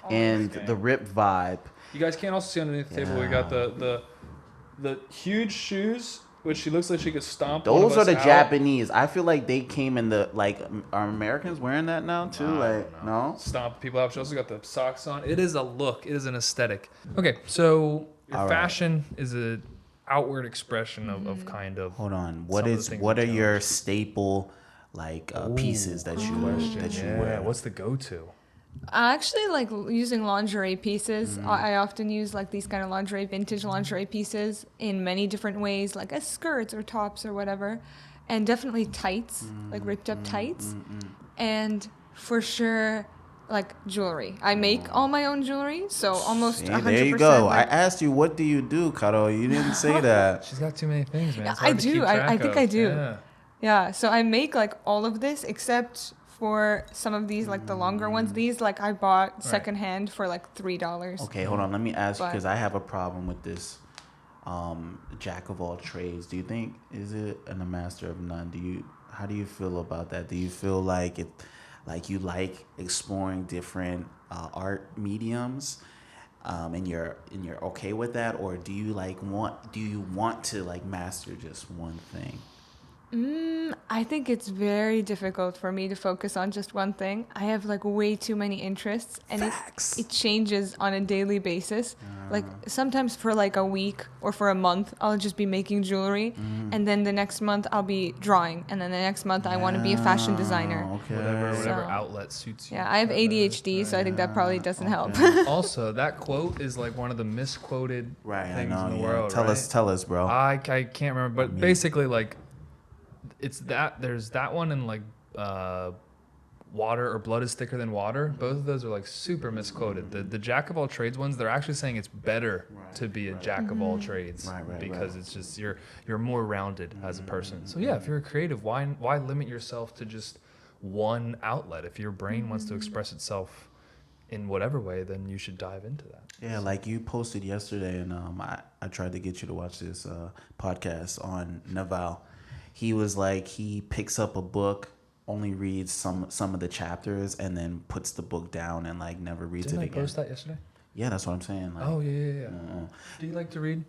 And Okay. the rip vibe. You guys can't also see underneath the table. We got the huge shoes, which she looks like she could stomp. one of Those are us the out. Japanese. I feel like they came in the like. Are Americans wearing that now too? I Like don't know. no. Stomp people out. She also got the socks on. It is a look. It is an aesthetic. Okay, so your All right. fashion is a outward expression of kind of. Hold on. some What of the is things what we are your challenged. staple like pieces that you Yeah, wear? what's the go-to? I actually like using lingerie pieces. I often use like these kind of vintage lingerie pieces in many different ways, like as skirts or tops or whatever. And definitely tights, like ripped up tights. And for sure, like jewelry. I make all my own jewelry, so almost 100%. See, there you go. I like- asked you, what do you do, Caro? You didn't say that. She's got too many things, man. Yeah, It's hard I to do. keep I track think of. I do. Yeah. Yeah, so I make like all of this except for some of these, like the longer ones. These like I bought secondhand for like $3. Okay, hold on. Let me ask you But- because I have a problem with this. Jack of all trades. Do you think is it and a master of none? How do you feel about that? Do you feel like it, like you like exploring different art mediums, and you're okay with that, or do you want to like master just one thing? I think it's very difficult for me to focus on just one thing. I have like way too many interests, and it changes on a daily basis. Like sometimes for like a week or for a month, I'll just be making jewelry, and then the next month I'll be drawing, and then the next month I want to be a fashion designer. Okay. Whatever So- outlet suits you. Yeah, I have ADHD, so I think that probably doesn't help. Also, that quote is like one of the misquoted Right. I things know. in the Yeah. world. Tell right? us, bro. I can't remember, but basically, like, it's that there's that one and like water or blood is thicker than water. Both of those are like super misquoted. The jack of all trades ones, they're actually saying it's better to be a jack of all trades because it's just you're more rounded as a person. So yeah, if you're a creative, why limit yourself to just one outlet? If your brain wants to express itself in whatever way, then you should dive into that. Yeah, like you posted yesterday, and I tried to get you to watch this podcast on Naval. He was like, he picks up a book, only reads some of the chapters, and then puts the book down and like never reads Didn't it I again. post that yesterday? Yeah, that's what I'm saying. Like, Oh yeah. Do you like to read?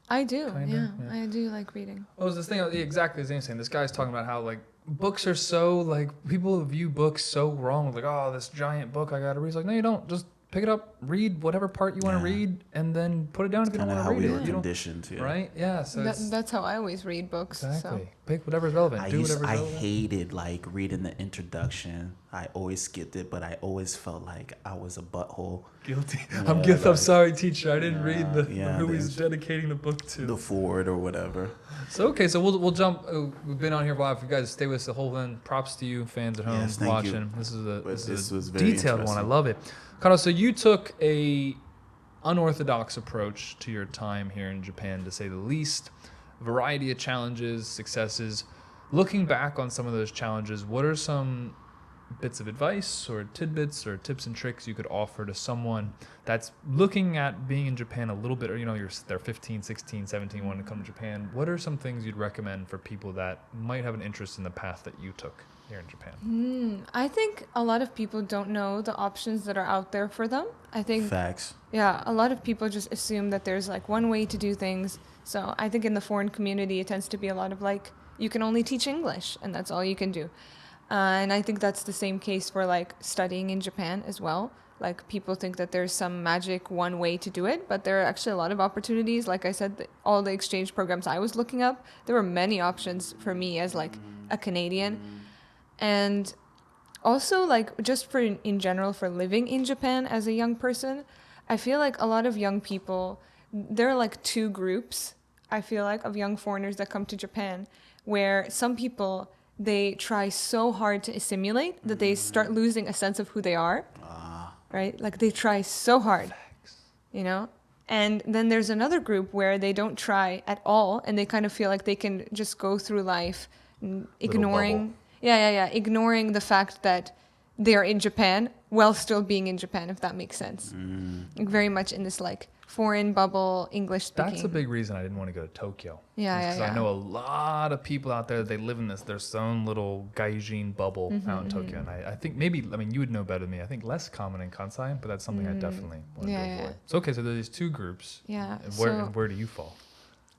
I do, Kinda, yeah, I do like reading. Oh, it was this thing exactly as Zane's saying. This guy's talking about how like books are so like people view books so wrong. Like, oh, this giant book I gotta read. It's like, no, you don't. Just pick it up, read whatever part you want to read, and then put it down if you don't Kind of want how to read we were it. You don't, conditioned. Yeah. right? Yeah. So That's how I always read books. exactly. So. Pick whatever's relevant. I Do whatever's I relevant. hated like reading the introduction. I always skipped it, but I always felt like I was a butthole. Guilty. Yeah, I'm guilty. I'm like- sorry, teacher. I didn't read the yeah, who he's there's- dedicating the book to. The forward or whatever. So okay, so we'll jump. We've been on here a while. If you guys stay with us the whole thing, props to you, fans at home Yes, thank you. watching. This is a But this this is was a very detailed one. I interesting. love it. Caro, so you took a unorthodox approach to your time here in Japan, to say the least. Variety of challenges, successes. Looking back on some of those challenges, what are some bits of advice or tidbits or tips and tricks you could offer to someone that's looking at being in Japan a little bit, or they're 15, 16, 17, wanting to come to Japan? What are some things you'd recommend for people that might have an interest in the path that you took here in Japan? I think a lot of people don't know the options that are out there for them. I think, Facts. yeah, a lot of people just assume that there's like one way to do things. So I think in the foreign community, it tends to be a lot of like, you can only teach English and that's all you can do. And I think that's the same case for like studying in Japan as well. Like people think that there's some magic one way to do it, but there are actually a lot of opportunities. Like I said, all the exchange programs I was looking up, there were many options for me as like a Canadian. And also like just for in general for living in Japan as a young person, I feel like a lot of young people, there are like two groups, I feel like, of young foreigners that come to Japan, where some people, they try so hard to assimilate that they start losing a sense of who they are, right? Like they try so hard, you know? And then there's another group where they don't try at all and they kind of feel like they can just go through life ignoring, ignoring the fact that they're in Japan while still being in Japan, if that makes sense. Like very much in this like foreign bubble, English speaking. That's a big reason I didn't want to go to Tokyo. Yeah, Because yeah. I know a lot of people out there, they live in their own little gaijin bubble Mm-hmm, out in Tokyo. And I think maybe, you would know better than me. I think less common in Kansai, but that's something I definitely want Yeah, to yeah. avoid. So, okay, so there's these two groups. Yeah, And so- where do you fall?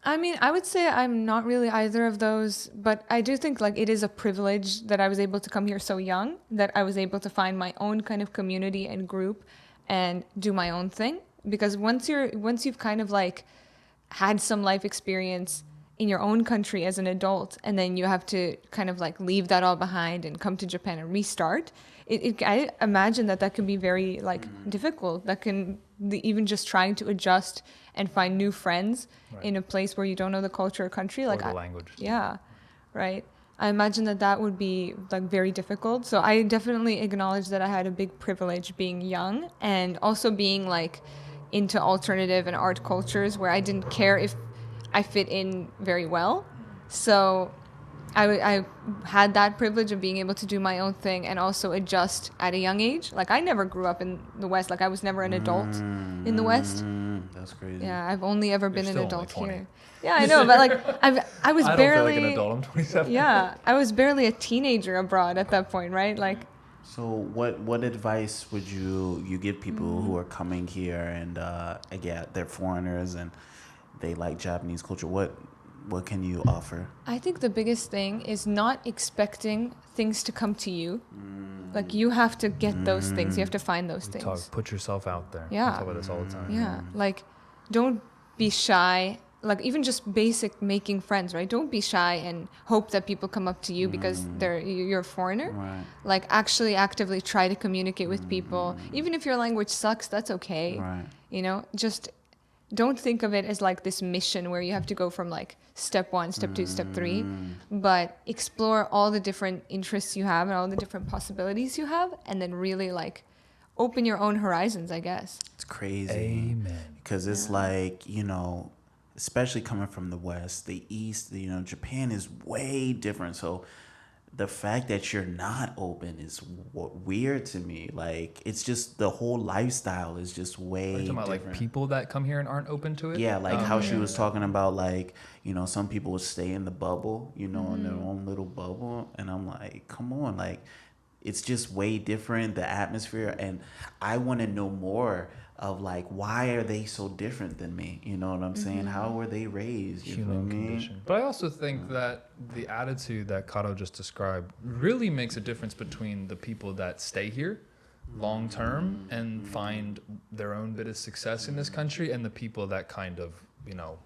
I mean, I would say I'm not really either of those, but I do think like it is a privilege that I was able to come here so young, that I was able to find my own kind of community and group and do my own thing. Because once you've kind of like had some life experience in your own country as an adult, and then you have to kind of like leave that all behind and come to Japan and restart, I imagine that can be very like difficult. That can even just trying to adjust and find new friends in a place where you don't know the culture or country, Or like the language. yeah, right. I imagine that would be like very difficult. So I definitely acknowledge that I had a big privilege being young and also being like into alternative and art cultures where I didn't care if I fit in very well. So I had that privilege of being able to do my own thing and also adjust at a young age. Like I never grew up in the West. Like I was never an adult in the West. That's crazy. Yeah, I've only ever been an still only adult 20. here. Yeah, I know, but like I was I don't barely feel like an adult. I'm 27. yeah, I was barely a teenager abroad at that point, right? Like So what advice would you give people who are coming here and again they're foreigners and they like Japanese culture? What can you offer? I think the biggest thing is not expecting things to come to you. Like you have to get those things. You have to find those things. Put yourself out there. Yeah. We talk about this all the time. Yeah, like don't be shy. Like even just basic making friends, right? Don't be shy and hope that people come up to you because you're a foreigner. Right. Like actually actively try to communicate with people. Even if your language sucks, that's okay. Right. You know, just don't think of it as like this mission where you have to go from like step 1, step 2, step 3, but explore all the different interests you have and all the different possibilities you have, and then really like open your own horizons, I guess. It's crazy. Amen. Because it's like, especially coming from the West, the East, Japan is way different. So the fact that you're not open is weird to me. Like, it's just the whole lifestyle is just way Are you talking about different. like people that come here and aren't open to it? Yeah, like how she was talking about, like, some people would stay in the bubble, in their own little bubble. And I'm like, come on, like, it's just way different, the atmosphere. And I want to know more of, like, why are they so different than me? You know what I'm saying? How were they raised? You know Human what I mean? condition. But I also think that the attitude that Caro just described really makes a difference between the people that stay here long term and find their own bit of success in this country, and the people that kind of, you know,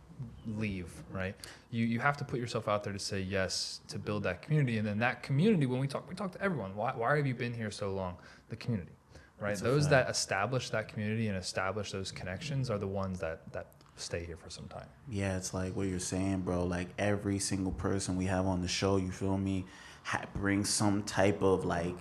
leave, right? You have to put yourself out there to say yes, to build that community. And then that community, when we talk to everyone. Why have you been here so long? The community, right? Those that establish that community and establish those connections are the ones that stay here for some time. Yeah, it's like what you're saying, bro. Like every single person we have on the show, you feel me, brings some type of like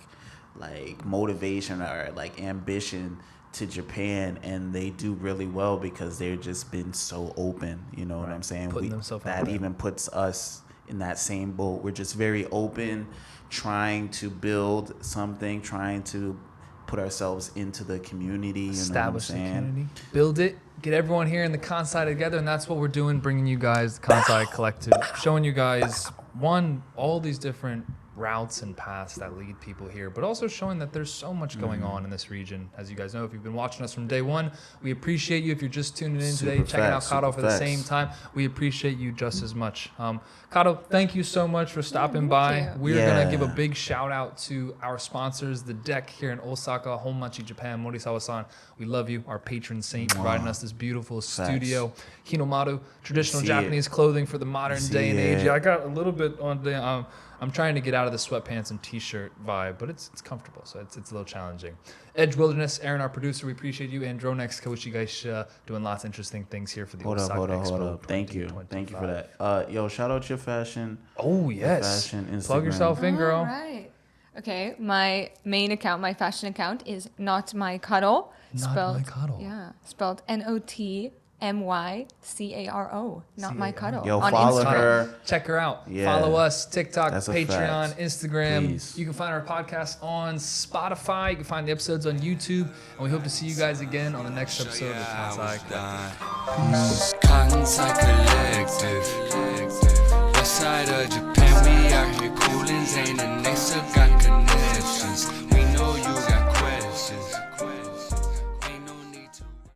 motivation or like ambition to Japan, and they do really well because they've just been so open. You know what I'm saying? Putting themselves out that there. even puts us in that same boat. We're just very open, trying to build something, trying to put ourselves into the community. You Establish know what I'm the saying? community, build it, get everyone here in the Kansai together, and that's what we're doing, bringing you guys the Kansai Collective, showing you guys, one, all these different routes and paths that lead people here, but also showing that there's so much going on in this region. As you guys know, if you've been watching us from day one, we appreciate you. If you're just tuning in today, Super checking facts, out Caro super for the facts. same time, we appreciate you just as much. Caro, thank you so much for stopping by. you. We're going to give a Yeah. big shout out to our sponsors, the Deck here in Osaka, Honmachi, Japan, Morisawa-san. We love you, our patron saint, providing us this beautiful studio. Hinomaru, traditional See Japanese clothing for the modern See day and age. it. Yeah, I got a little bit on the. I'm trying to get out of the sweatpants and t-shirt vibe, but it's comfortable, so it's a little challenging. Edge Wilderness, Aaron, our producer, we appreciate you, and Dronex Koichi Gaisha doing lots of interesting things here for the Osaka Expo. Hold up. Thank you for 2025. that. Yo, shout out your fashion. Oh yes, Fashion plug Instagram. yourself in, girl. All right. Okay, my main account, my fashion account is Not My Caro. Not My Caro. Yeah, spelled NOTMYCARO. Not My Caro. Yo, on follow Instagram. her. Check her out. Yeah. Follow us, TikTok, That's a Patreon, fact. Instagram. Please. You can find our podcast on Spotify. You can find the episodes on YouTube. And we hope to see you guys again on the next episode of the Kansai Collective. Kansai Collective.